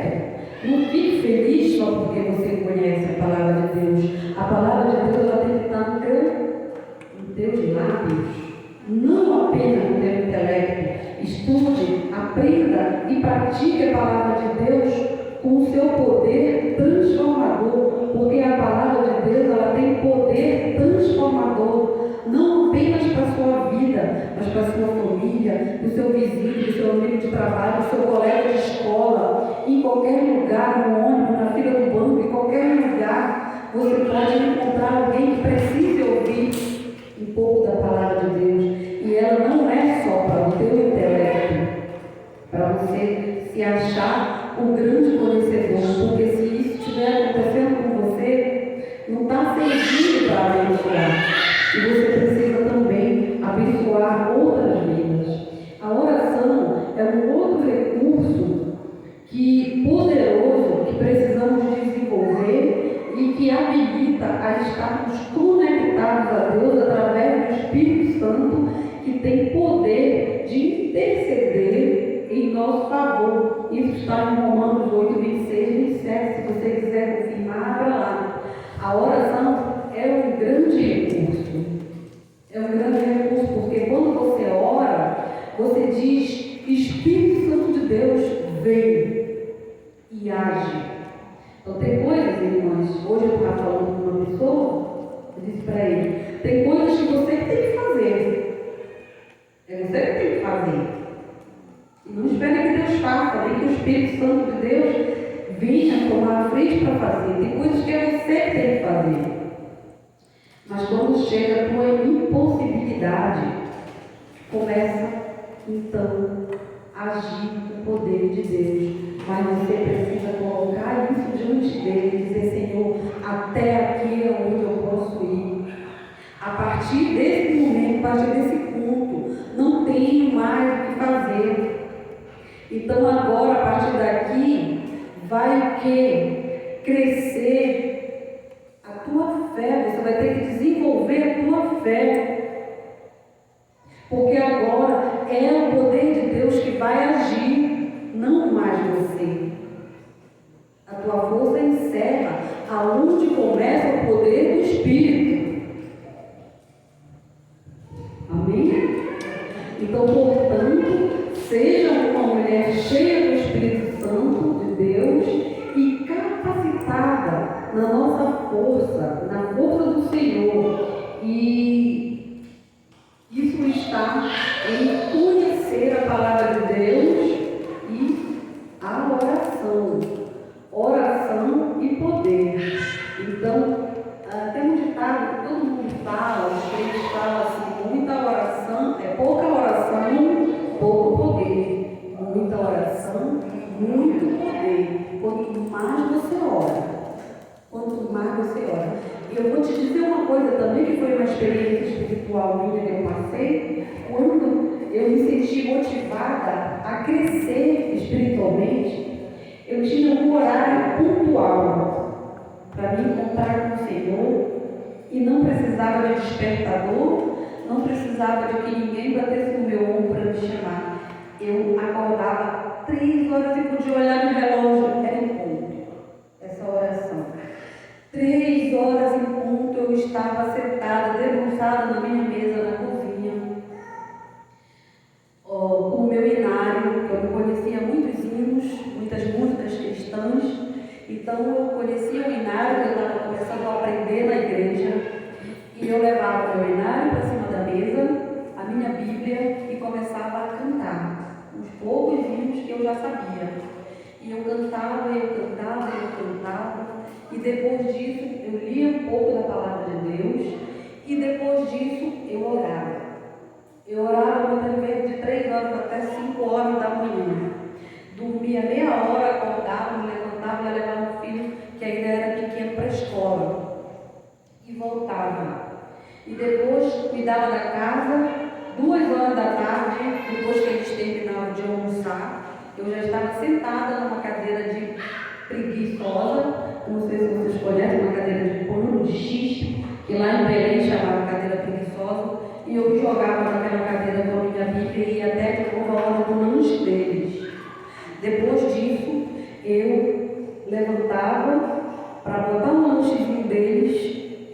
Speaker 1: Não fique feliz só porque você conhece a palavra de Deus. A palavra de Deus ela tem que estar nos teus lábios. Não apenas no teu intelecto. Estude, aprenda e pratique a palavra de Deus com o seu poder transformador. Porque a palavra de Deus ela tem poder transformador. Não apenas para a sua vida, mas para a sua família, para o seu vizinho, para o seu amigo de trabalho, para o seu colega de escola, em qualquer lugar, no ônibus, na fila do banco, em qualquer lugar, você pode encontrar alguém que precise ouvir um pouco da palavra de Deus. E ela não é só para o teu intelecto, para você se achar um grande conhecedor, porque se isso estiver acontecendo com você, não está servindo para abençoar. E você precisa também abençoar outras vidas. A oração é um outro recurso poderoso que precisamos desenvolver e que habilita a estarmos conectados a Deus através do Espírito Santo, que tem poder de interceder em nosso favor. Isso está em Romanos 8, 26 e 27. Se você quiser confirmar, abra lá. A oração é um grande recurso. É um grande recurso, porque quando você ora, você diz, Espírito Santo de Deus, vem e age. Então tem coisas, irmãs, hoje eu estava falando com uma pessoa, eu disse para ele, tem coisas que você tem que fazer. É você que tem que fazer. E não espere que Deus faça, nem que o Espírito Santo de Deus venha tomar a frente para fazer. Tem coisas que é você que tem que fazer. Mas quando chega a tua impossibilidade, começa então a agir o poder de Deus. Mas você precisa colocar isso diante dele e dizer, Senhor, até aqui é onde eu posso ir. A partir desse momento, a partir desse ponto, não tenho mais o que fazer. Então agora, a partir daqui, vai o quê? Crescer a tua fé. Você vai ter que desenvolver a tua fé. Porque agora é o poder de Deus que vai agir, não mais você. tua força encerra aonde começa o poder do Espírito. Amém? Então, portanto, seja uma mulher cheia do Espírito Santo de Deus e capacitada na nossa força, na força do Senhor. E isso está em conhecer a palavra de Deus e a oração. Oração e poder. Então, tem um ditado que todo mundo fala, os crentes falam assim: muita oração, pouca oração, pouco poder. Muita oração, muito poder. Quanto mais você ora, quanto mais você ora. E eu vou te dizer uma coisa também, que foi uma experiência espiritual minha que eu passei, quando eu me senti motivada a crescer espiritualmente. Eu tinha um horário pontual para me encontrar com o Senhor e não precisava de despertador, não precisava de que ninguém batesse no meu ombro para me chamar. Eu acordava 3 horas e podia olhar no relógio, era em ponto, essa oração. 3 horas em ponto eu estava sentada, debruçada na minha mesa na cozinha, com o meu inário. Eu conhecia muitos hinos, muitas músicas cristãs, então eu conhecia o inário que eu estava começando a aprender na igreja, e eu levava o meu inário para cima da mesa, a minha Bíblia, e começava a cantar uns poucos hinos que eu já sabia. E eu cantava, e depois disso eu lia um pouco da palavra de Deus, e depois disso eu orava. Eu orava muitas vezes de 3 horas até 5 horas da manhã. Dormia meia hora, acordava, me levantava, ia levar meu filho, que ainda era pequeno, para a escola. E voltava. E depois cuidava da casa, 2 horas da tarde, depois que eles terminavam de almoçar, eu já estava sentada numa cadeira de preguiçosa, não sei se vocês conhecem, uma cadeira de pano, de X, que lá em Belém chamava cadeira preguiçosa, e eu jogava naquela cadeira com a minha Bíblia e ia até de novo a hora do lanche deles. Depois disso, eu levantava para botar um lanchezinho deles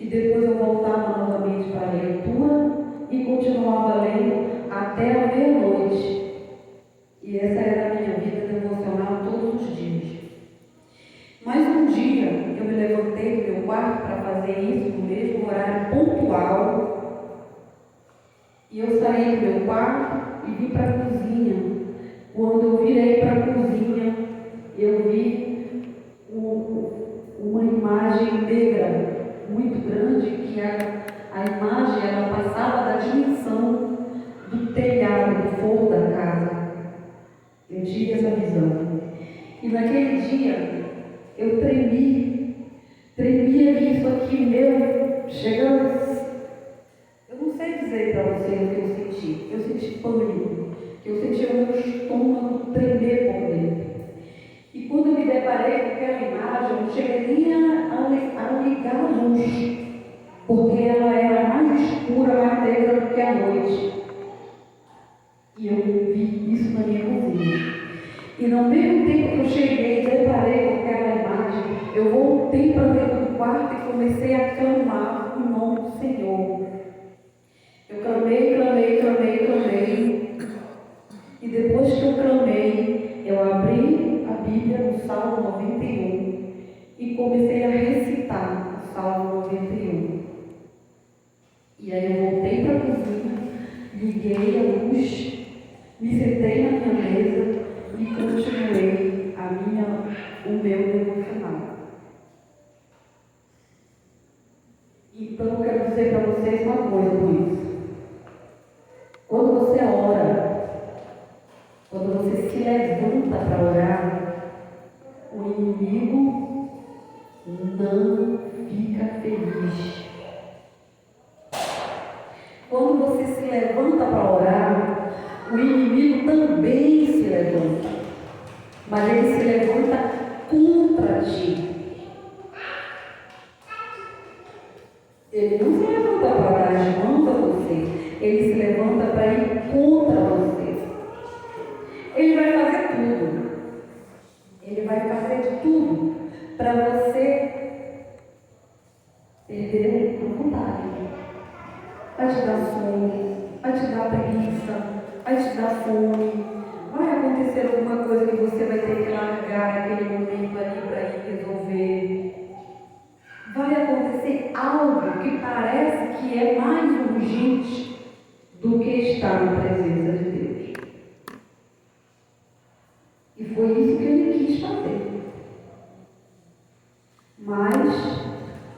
Speaker 1: e depois eu voltava novamente para a leitura e continuava lendo até a meia-noite. E essa era a minha vida devocional todos os dias. Mas um dia eu me levantei do meu quarto para fazer isso no mesmo horário pontual. E eu saí do meu quarto e vim para a cozinha. Quando eu virei para a cozinha, eu vi uma imagem negra muito grande, que a imagem ela passava da dimensão do telhado, do forro da casa. Eu tive essa visão. E naquele dia, eu tremia isso aqui meu, chegando. Eu não sei dizer para vocês o que eu senti. Eu senti pânico, eu senti o meu estômago tremer por dentro. E quando eu me deparei com aquela imagem, eu não cheguei nem a ligar a luz, porque ela era mais escura, mais negra do que a noite. E eu vi isso na minha cozinha. E no mesmo tempo que eu cheguei e deparei com aquela imagem, eu voltei para dentro do quarto e comecei a clamar o nome do Senhor. Eu clamei. E depois que eu clamei, eu abri a Bíblia no Salmo 91 e comecei a recitar o Salmo 91. E aí eu voltei para a cozinha, liguei a luz, me sentei na minha mesa e continuei o meu devocional. Então eu quero dizer para vocês uma coisa por isso. Quando você ora, quando você se levanta para orar, o inimigo não fica feliz. Quando você se levanta para orar, o inimigo também se levanta. Mas ele se levanta contra ti. Ele não se levanta para dar as mãos a você. Ele se levanta para ir contra você. Ele vai fazer tudo. Ele vai fazer tudo vai te dar fome, vai acontecer alguma coisa que você vai ter que largar aquele momento ali para ir resolver. Vai acontecer algo que parece que é mais urgente do que estar na presença de Deus. E foi isso que ele quis fazer. Mas,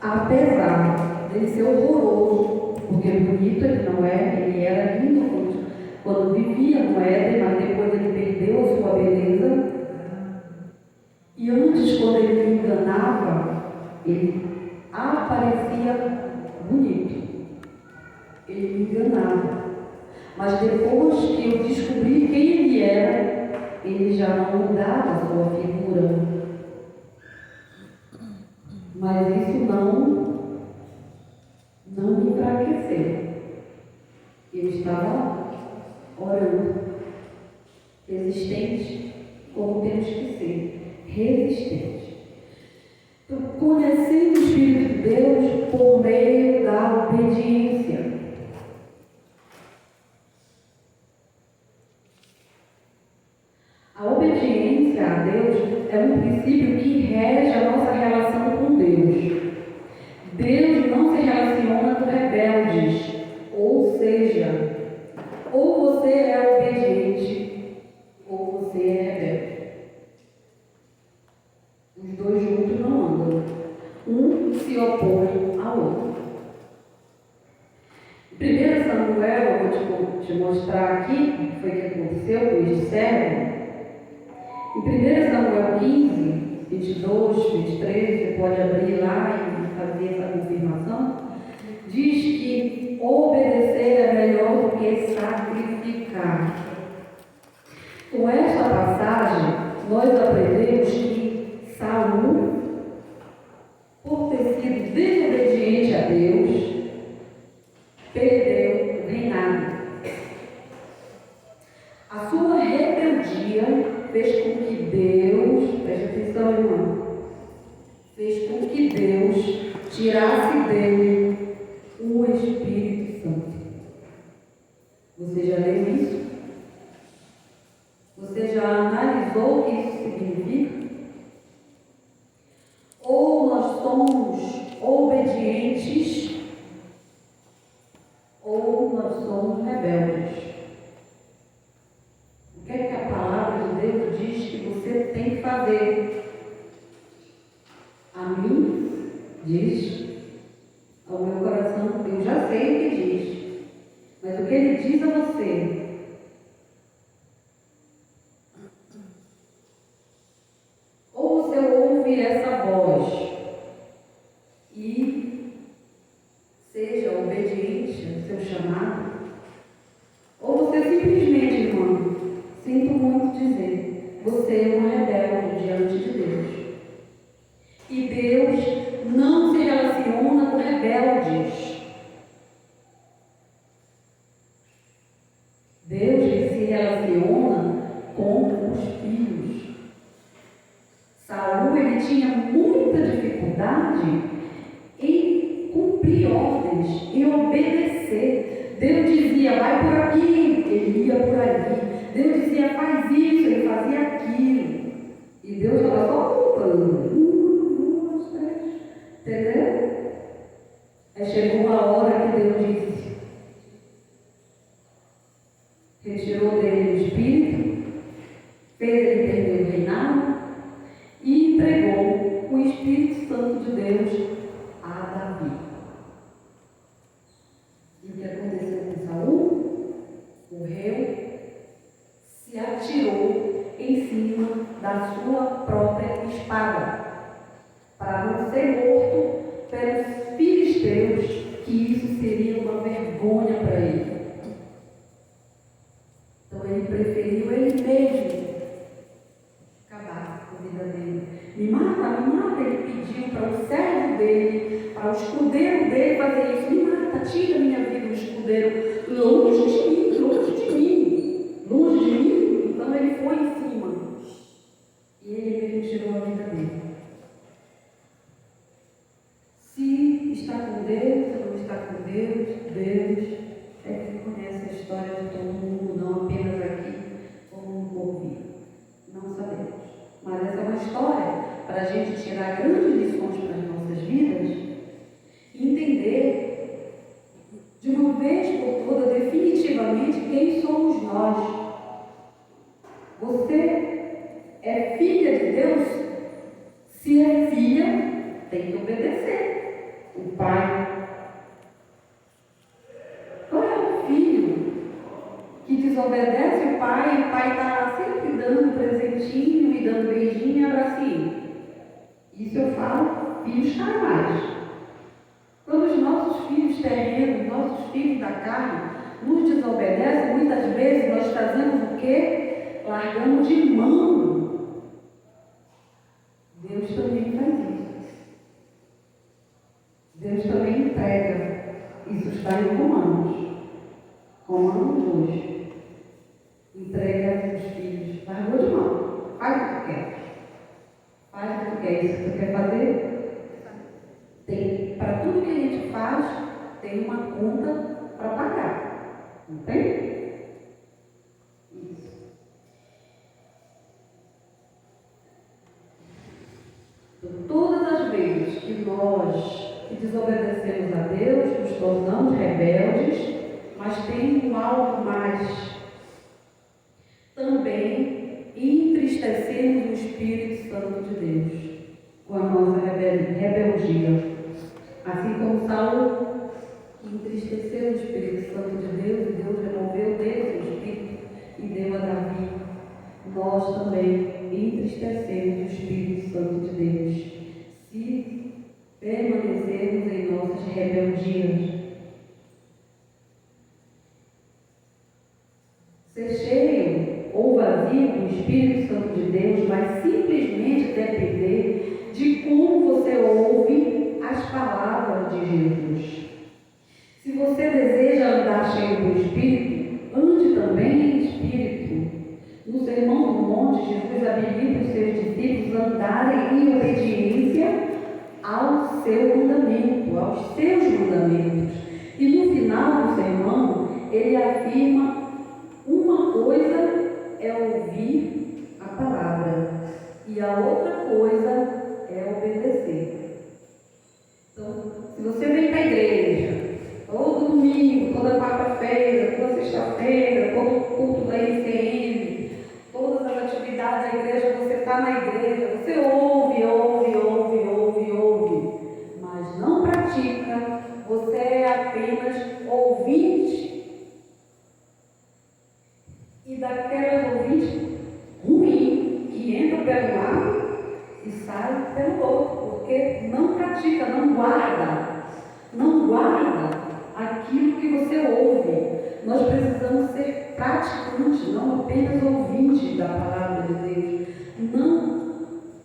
Speaker 1: apesar de ser horroroso, porque bonito ele não é, ele era lindo quando vivia no Éden, mas depois ele perdeu a sua beleza. E antes, quando ele me enganava, ele aparecia bonito. Ele me enganava. Mas depois que eu descobri quem ele era, ele já não mudava a sua figura. Mas isso não me enfraqueceu. Eu estava lá, orando, resistente, como temos que ser, resistente. Então, conhecendo o Espírito de Deus por meio da obediência. A obediência a Deus é um princípio que rege a nossa relação com Deus. Deus não se relaciona com rebeldes, ou seja, ou você é obediente, ou você é rebelde. Os dois juntos não andam. Um se opõe ao outro. Em 1 Samuel, eu vou te mostrar aqui o que foi que aconteceu com este servo. Em 1 Samuel 15, 22, 23, você pode abrir lá e fazer essa confirmação. Diz que obedecer é melhor do que sacrificar. Com esta passagem, nós aprendemos que Saul, por ter sido desobediente a Deus, perdeu o reinado. A sua rebeldia fez com que Deus, preste atenção, irmão, fez com que Deus tirasse dele o Espírito Santo. Você já leu isso? Você já analisou o que isso significa? Ou nós somos obedientes, ou nós somos rebeldes. O que é que a palavra de Deus diz que você tem que fazer? A mim diz, ao meu coração, eu já sei o que diz, mas o que ele diz a você? Ou você ouve essa voz e seja obediente ao seu chamado, ou você simplesmente, irmão, sinto muito dizer, você é um rebelde diante de Deus. E Deus não se relaciona com rebeldes. Deus se relaciona com os filhos. Saul, ele tinha muita dificuldade em cumprir ordens, em obedecer. Deus dizia, vai por aqui, ele ia por ali. Deus dizia, faz isso, ele fazia aquilo. E Deus estava só contando. 1, 2, 3. Entendeu? Aí chegou uma hora que Deus disse, retirou dele o espírito, fez ele perder o reinado e entregou o Espírito Santo de Deus a Davi. E o que aconteceu com Saul? O rei se atirou em cima da sua própria espada, para não ser morto pelos filisteus, que isso seria uma vergonha para ele. Então ele preferiu ele mesmo acabar com a vida dele. Me mata, me mata. Ele pediu para o servo dele, para o escudeiro dele fazer isso. Me mata, tira minha vida, o escudeiro, longe de mim, longe de mim, longe de mim. Então ele foi em cima. E ele mesmo tirou a vida dele. Se está com Deus, se não está com Deus, Deus é que conhece a história de todo mundo, não apenas Você é filha de Deus? Se é filha, tem que obedecer o pai. Qual é o filho que desobedece o pai está sempre dando presentinho e dando beijinho e abracinho? Isso eu falo, filhos carnais. Quando os nossos filhos terrenos, nossos filhos da carne, nos desobedecem, muitas vezes nós fazemos o quê? Largamos de mão. Deus também faz isso. Deus também entrega. Isso está em Romanos. Romanos 2. Entrega os filhos. Largou de mão. Faz o que quer. Faz o que quer. Isso que tu quer fazer? Tem. Para tudo que a gente faz, tem uma conta para pagar. Não tem? Isso. Então, todas as vezes que nós desobedecemos a Deus, nos tornamos rebeldes, mas tem algo mais. Também entristecemos o Espírito Santo de Deus com a nossa rebeldia. Assim como Saulo entristeceu o Espírito Santo de Deus, e Deus removeu dele o Espírito e deu a Davi. Nós também entristecemos o Espírito Santo de Deus, se permanecermos em nossas rebeldias. Ser cheio ou vazio do Espírito Santo de Deus vai simplesmente depender de como você ouve as palavras de Jesus. Se você deseja andar cheio do Espírito, ande também em Espírito. No Sermão do Monte, Jesus habilita os seus discípulos a andarem em obediência ao seu mandamento, aos seus mandamentos. E no final do sermão, ele afirma: uma coisa é ouvir a palavra e a outra coisa é obedecer. Então, se você vem para a igreja todo domingo, toda quarta-feira, toda sexta-feira, todo culto da ICM, todas as atividades da igreja, você está na igreja, você ouve, mas não pratica, você é apenas ouvinte. E daquelas ouvintes ruim, que entra pelo lado e sai pelo outro, porque não pratica, não guarda aquilo que você ouve. Nós precisamos ser praticantes, não apenas ouvintes da palavra de Deus. Não,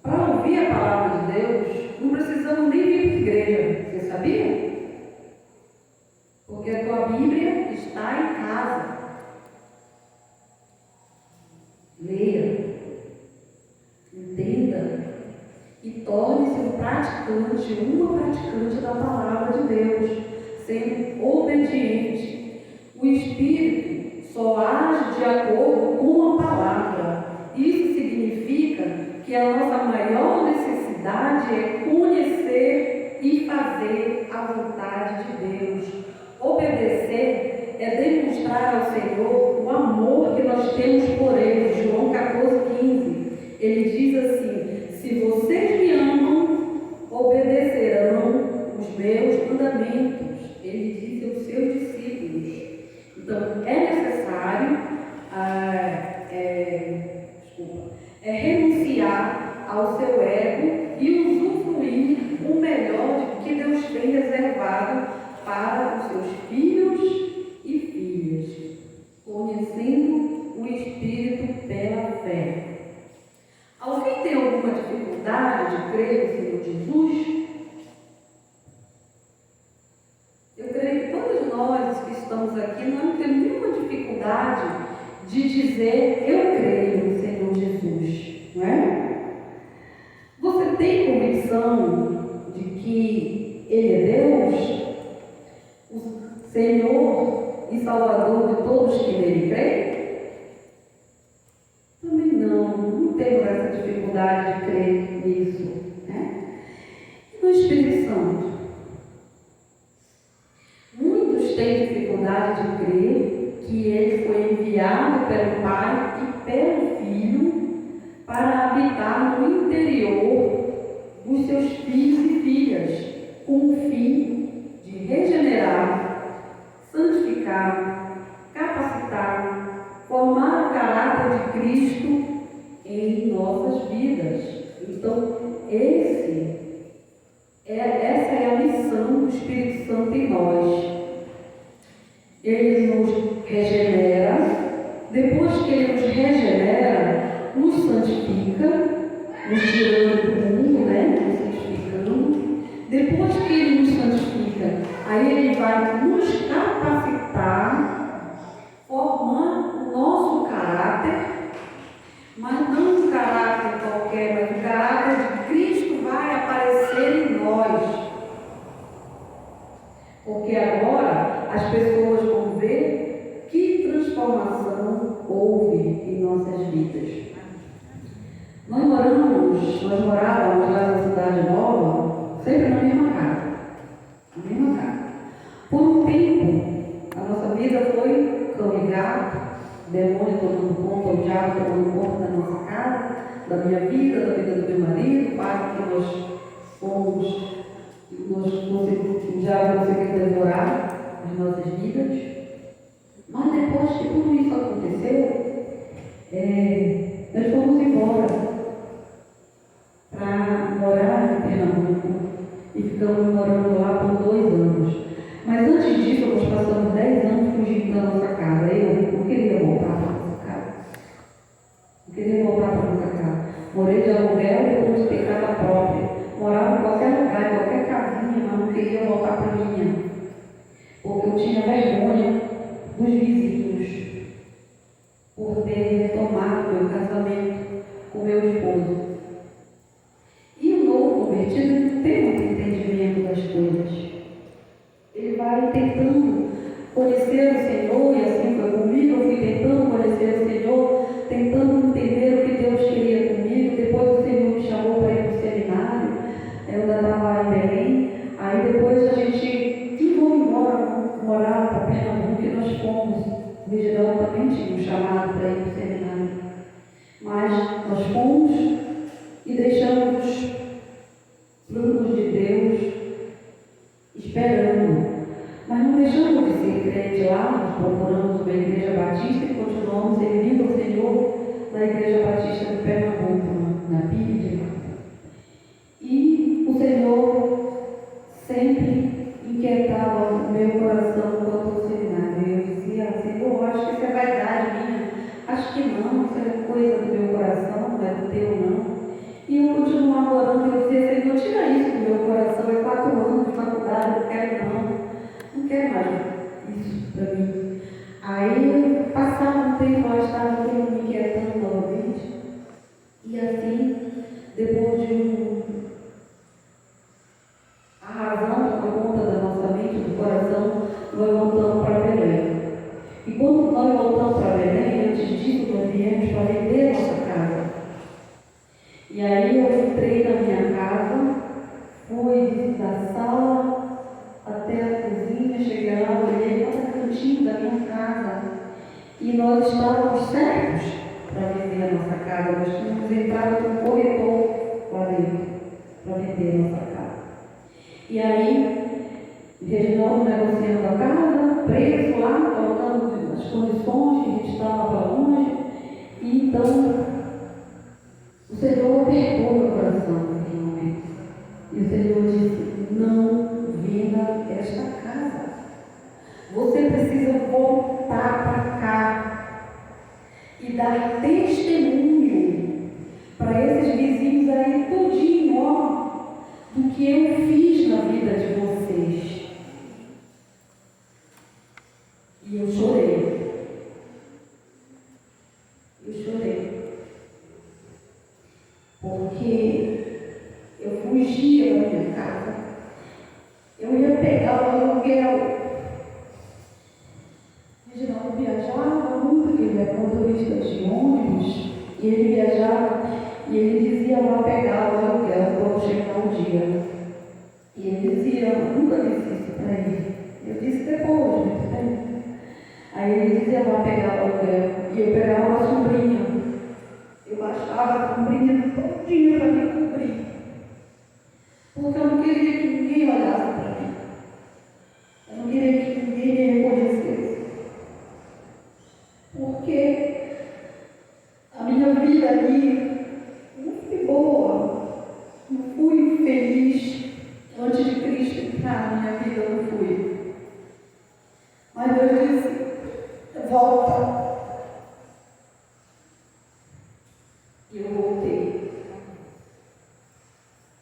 Speaker 1: para ouvir a palavra de Deus, não precisamos nem vir para a igreja, você sabia? Porque a tua Bíblia está em casa. Leia, entenda e torne-se um praticante, uma praticante da palavra de Deus, sendo obediente. O Espírito só age de acordo com a palavra. Isso significa que a nossa maior necessidade é conhecer e fazer a vontade de Deus. Obedecer é demonstrar ao Senhor o amor que nós temos por Ele. João 14,15. Ele diz assim: se vocês me amam, obedecerão os meus mandamentos. Ele diz aos seus discípulos. Então, é necessário renunciar ao seu ego e usufruir o melhor que Deus tem reservado para os seus filhos e filhas, conhecendo o Espírito pela fé. Alguém tem alguma dificuldade de crer no Senhor Jesus? Eu creio que todos nós que estamos aqui não temos nenhuma dificuldade de dizer: eu creio no Senhor Jesus, não é? Você tem convicção de que Ele é Deus, o Senhor e Salvador de todos que nele creem? Também não temos essa dificuldade de crer nisso, né? E no Espírito Santo? Muitos têm dificuldade de crer que Ele foi enviado pelo Pai e pelo Filho para habitar no interior dos seus filhos e filhas, com o fim de regenerar, santificar, capacitar, formar o caráter de Cristo em nossas vidas. Então, essa é a missão do Espírito Santo em nós. Ele nos regenera, depois que ele nos regenera, nos santifica, nos tirando do mundo, né? Nos santificando. Depois que ele nos santifica, aí ele vai nos capacitar, formando o nosso caráter, mas não um caráter qualquer, mas o caráter de Cristo vai aparecer em nós. Porque agora as pessoas vão ver que transformação houve em nossas vidas. Nós morávamos lá na Cidade Nova, sempre na mesma casa. Na mesma casa. Por um tempo, a nossa vida foi cão e gato, demônio tomando conta, o diabo tomando conta da nossa casa, da minha vida, da vida do meu marido, quase que nós fomos, o diabo conseguiu devorar as nossas vidas. Mas depois que tudo isso aconteceu, nós fomos embora para morar em Pernambuco e ficamos morando lá por 2 anos. Mas antes disso, nós passamos 10 anos fugindo da nossa casa. Eu não queria voltar para a nossa casa. Não queria voltar para a nossa casa. Morei de aluguel depois de ter casa própria. Morava em qualquer lugar, em qualquer casinha, mas não queria voltar para a minha. Porque eu tinha vergonha dos vizinhos por ter retomado meu casamento com meu esposo. E o novo convertido não tem muito entendimento das coisas. Ele vai tentando conhecer o Senhor, e assim foi comigo, eu fui tentando conhecer o Senhor, tentando entender o que Deus queria comigo. Depois o Senhor me chamou para ir para o seminário, eu ainda estava em Belém. Aí depois a gente ficou embora, morar para Pernambuco, e nós fomos. O Reginaldo também tinha um chamado para ir para o seminário. Mas nós fomos e deixamos os planos de Deus esperando. Mas não deixamos de ser crente lá, nós procuramos uma igreja batista e continuamos servindo ao Senhor na igreja batista de Pernambuco, na Bíblia. E o Senhor sempre inquietava o meu coração quanto ao seminário. Eu dizia, Senhor, acho que isso é vaidade minha, acho que não, isso é coisa do meu coração, não é do teu não. E eu continuava orando, eu dizia, Senhor, tira isso do meu coração, é 4 anos de faculdade, não quero não quero mais isso para mim. Aí, passava um tempo, ela estava aquilo me inquietando novamente, e assim, depois de arrasando por conta da nossa mente, do coração, nós voltamos para Belém. E quando nós voltamos para Belém, antes disso, nós viemos para vender nossa casa. E aí eu entrei na minha casa, fui da sala até a cozinha, cheguei lá, olhei cada cantinho da minha casa. E nós estávamos certos para vender a nossa casa. Nós tínhamos entrado com um corretor lá dentro para vender a nossa casa. E aí, Reginaldo negociando a casa, preço lá, colocando as condições que a gente estava para longe. E então, o Senhor apertou meu coração naquele momento. E o Senhor disse, não venda esta casa. Você precisa voltar para cá e dar testemunho para esses vizinhos aí todinho, ó, do que eu fiz na vida de vocês. E eu chorei. Porque eu fugia da minha casa. Eu ia pegar o aluguel. Reginaldo viajava muito, ele é motorista de ônibus, e ele viajava e ele dizia, vá pegar o aluguel quando chegar um dia. E ele dizia, eu nunca disse isso para ele. Eu disse depois, muito tempo. Aí ele dizia, vá pegar o aluguel. E eu pegava uma sobrinha. Eu baixava estava comprindo todinha para me cobrir. Porque eu não queria que ninguém olhasse para mim. Eu não queria que ninguém me reconhecesse. Porque a minha vida ali não foi boa. Não fui feliz. Antes de Cristo entrar na minha vida, eu não fui. Mas Deus disse, volta. E eu voltei.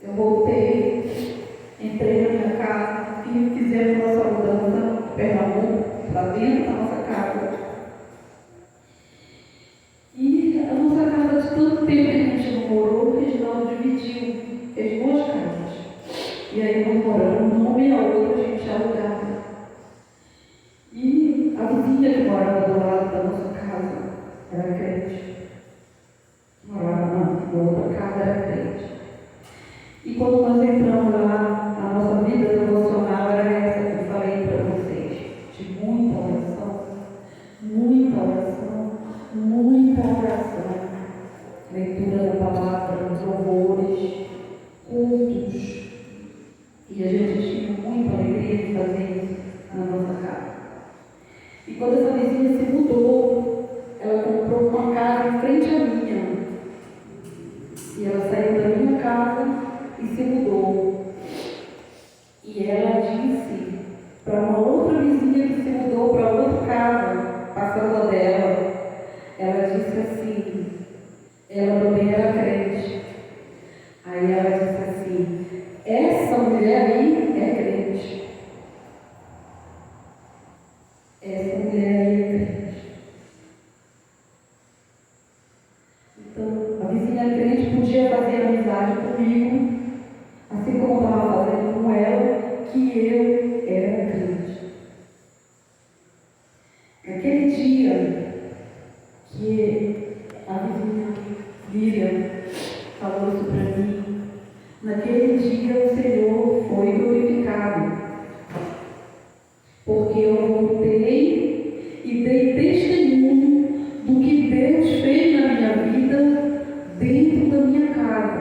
Speaker 1: Eu voltei, entrei na minha casa e fizemos nossa mudança de Pernambuco para dentro da nossa casa. E a nossa casa, de tanto tempo que a gente não morou, o Reginaldo dividiu, fez 2 casas. E aí nós moramos, uma e a outra a gente alugava. E a vizinha que morava do lado da nossa casa era crente. Morava na outra casa, era crente. E quando nós entramos lá, a nossa vida devocional era essa que eu falei para vocês. De muita oração, muita oração, muita oração. Leitura da palavra, louvores, cultos. E a gente tinha muita alegria de fazer isso na nossa casa. E quando essa vizinha se mudou, ela comprou uma casa em frente à minha. E ela saiu da minha casa e se mudou. E ela disse para uma outra vizinha que se mudou para outra casa, passando a dela, ela disse assim, ela também era crente. Aí ela disse assim, essa mulher aí é crente. Essa mulher aí é crente. Então, a vizinha crente podia fazer amizade comigo, assim como estava fazendo com ela, que eu era crente. Naquele dia que a vizinha Miriam falou isso para mim, naquele dia o Senhor foi glorificado, porque eu voltei e dei testemunho do que Deus fez na minha vida dentro da minha casa.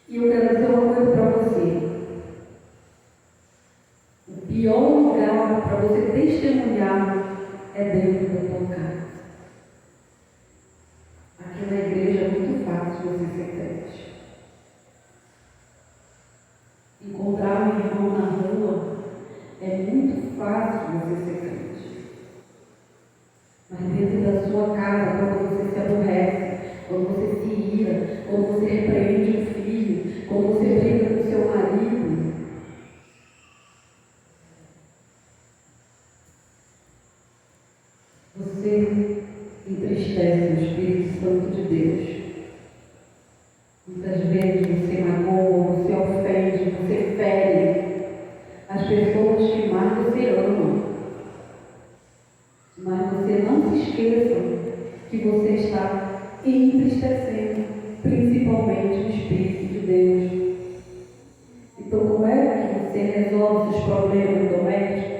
Speaker 1: E eu quero dizer uma coisa para você. O pior lugar para você testemunhar é dentro da tua casa. Aqui na igreja é muito fácil você ser crente. Encontrar um irmão na rua é muito fácil você ser crente. Mas dentro da sua casa, quando você se aborrece, quando você se ira, quando você repreende um filho, quando você briga com seu marido, você entristece o Espírito Santo de Deus. Muitas vezes você magoa, você ofende, você fere as pessoas que mais você ama. Mas você não se esqueça que você está entristecendo, principalmente o Espírito de Deus. Então, como é que você resolve os problemas domésticos?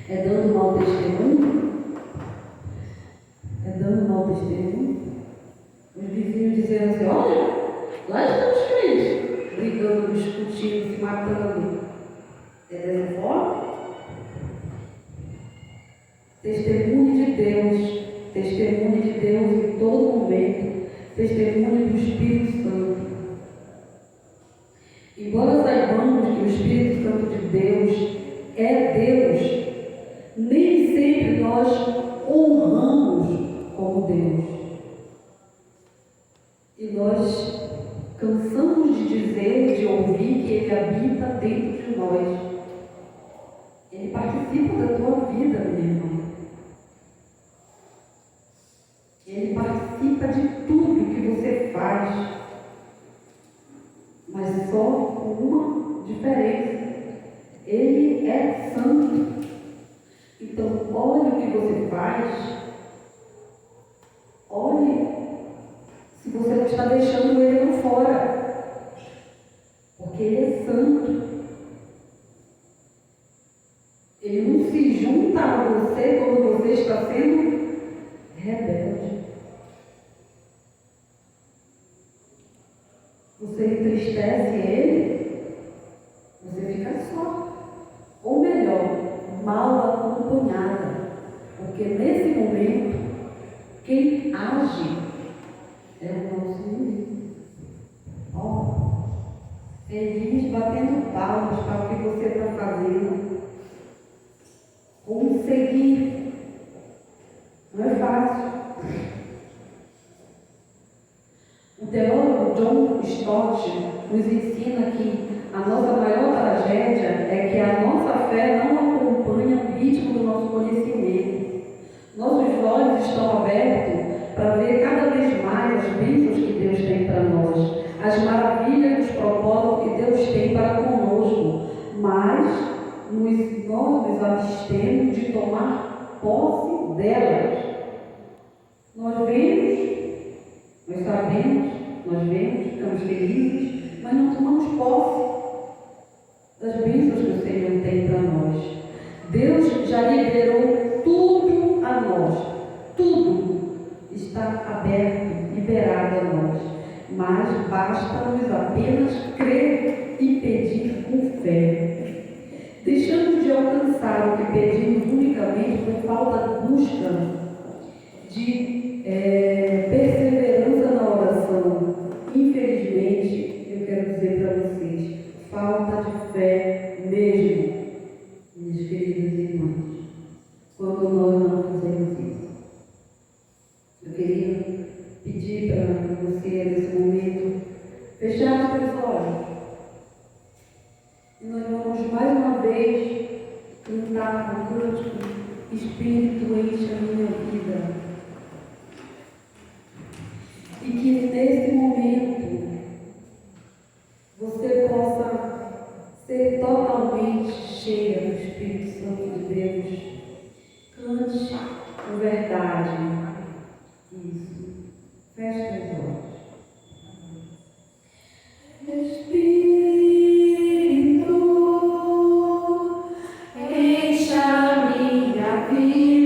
Speaker 1: É dando mau testemunho? É dando mau testemunho? Os vizinhos dizendo assim, olha, lá estão os crentes, brigando, discutindo, se matando. É dessa forma? Testemunho de Deus em todo momento, testemunho do Espírito Santo. Embora saibamos que o Espírito Santo de Deus é Deus, nem sempre nós honramos como Deus. E nós cansamos de dizer, de ouvir que Ele habita dentro de nós. Ele participa da tua vida, meu irmão. Ele participa de tudo que você faz. Mas só com uma diferença. Ele é santo. Então, olhe o que você faz. Olhe se você não está deixando Ele lá fora. Porque Ele é santo. Ele não se junta a você quando você está sendo rebelde. Quem age é o nosso inimigo. Ó, feliz batendo palmas para o que você está fazendo. Conseguir. Não é fácil. O teólogo John Stott nos ensina que a nossa maior tragédia é que a nossa fé não acompanha o ritmo do nosso conhecimento. Nossos olhos estão abertos para ver cada vez mais as bênçãos que Deus tem para nós, as maravilhas dos propósitos que Deus tem para conosco, mas nós nos abstemos de tomar posse delas. Nós vemos, nós sabemos, nós vemos, ficamos felizes, mas não tomamos posse das bênçãos que o Senhor tem para nós. Deus já liberou tudo a nós, tudo está aberto, liberado a nós, mas basta-nos apenas crer e pedir com fé. Deixamos de alcançar o que pedimos unicamente por falta de busca, de perseverança na oração. Infelizmente, eu quero dizer para vocês, falta de fé mesmo, minhas queridas irmãs, quando nós não fazemos isso. Eu queria pedir para você, nesse momento, fechar os seus olhos. E nós vamos mais uma vez cantar o cântico Espírito enche a minha vida. E que nesse momento você possa ser totalmente cheia do Espírito Santo de Deus. Cante com verdade. Isso. Feche os olhos. Espírito, enche a minha vida.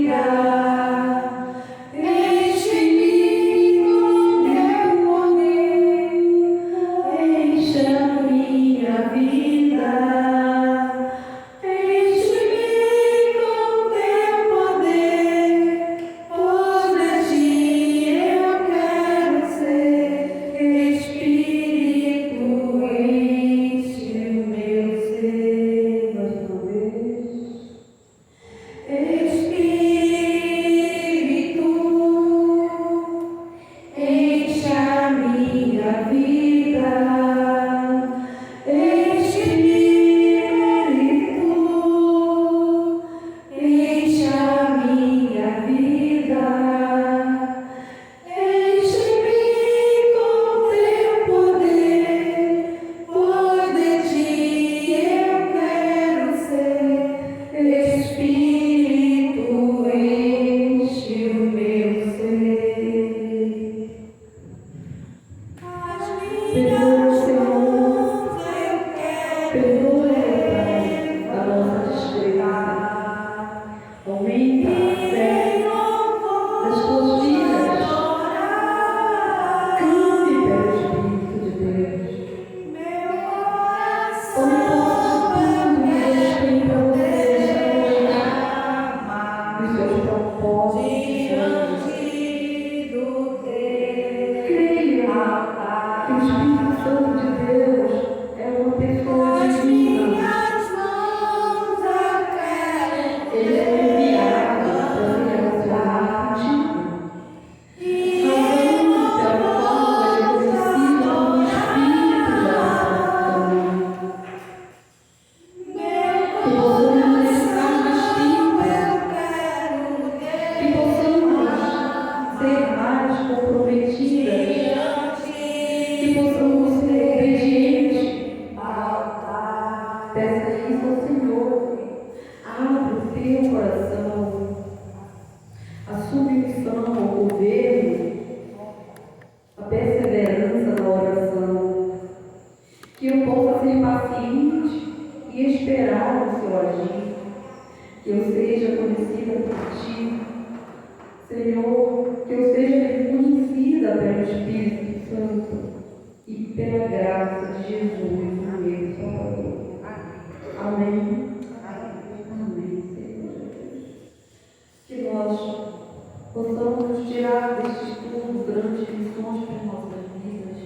Speaker 1: possamos nos tirar destes tudo grandes lições para as nossas vidas,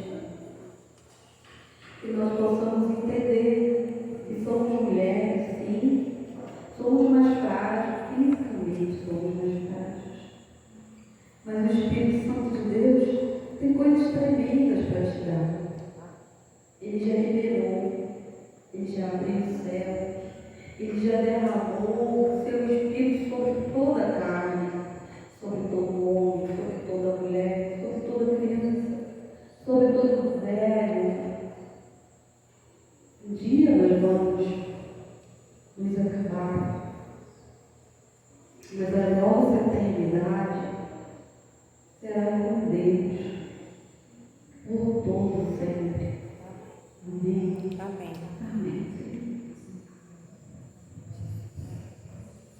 Speaker 1: que nós possamos entender que somos mulheres, sim, somos mais frágeis, fisicamente somos mais frágeis, mas o Espírito Santo de Deus tem coisas tremendas para te dar. Ele já liberou, ele já abriu o céu, ele já derramou o seu Espírito sobre toda a carne.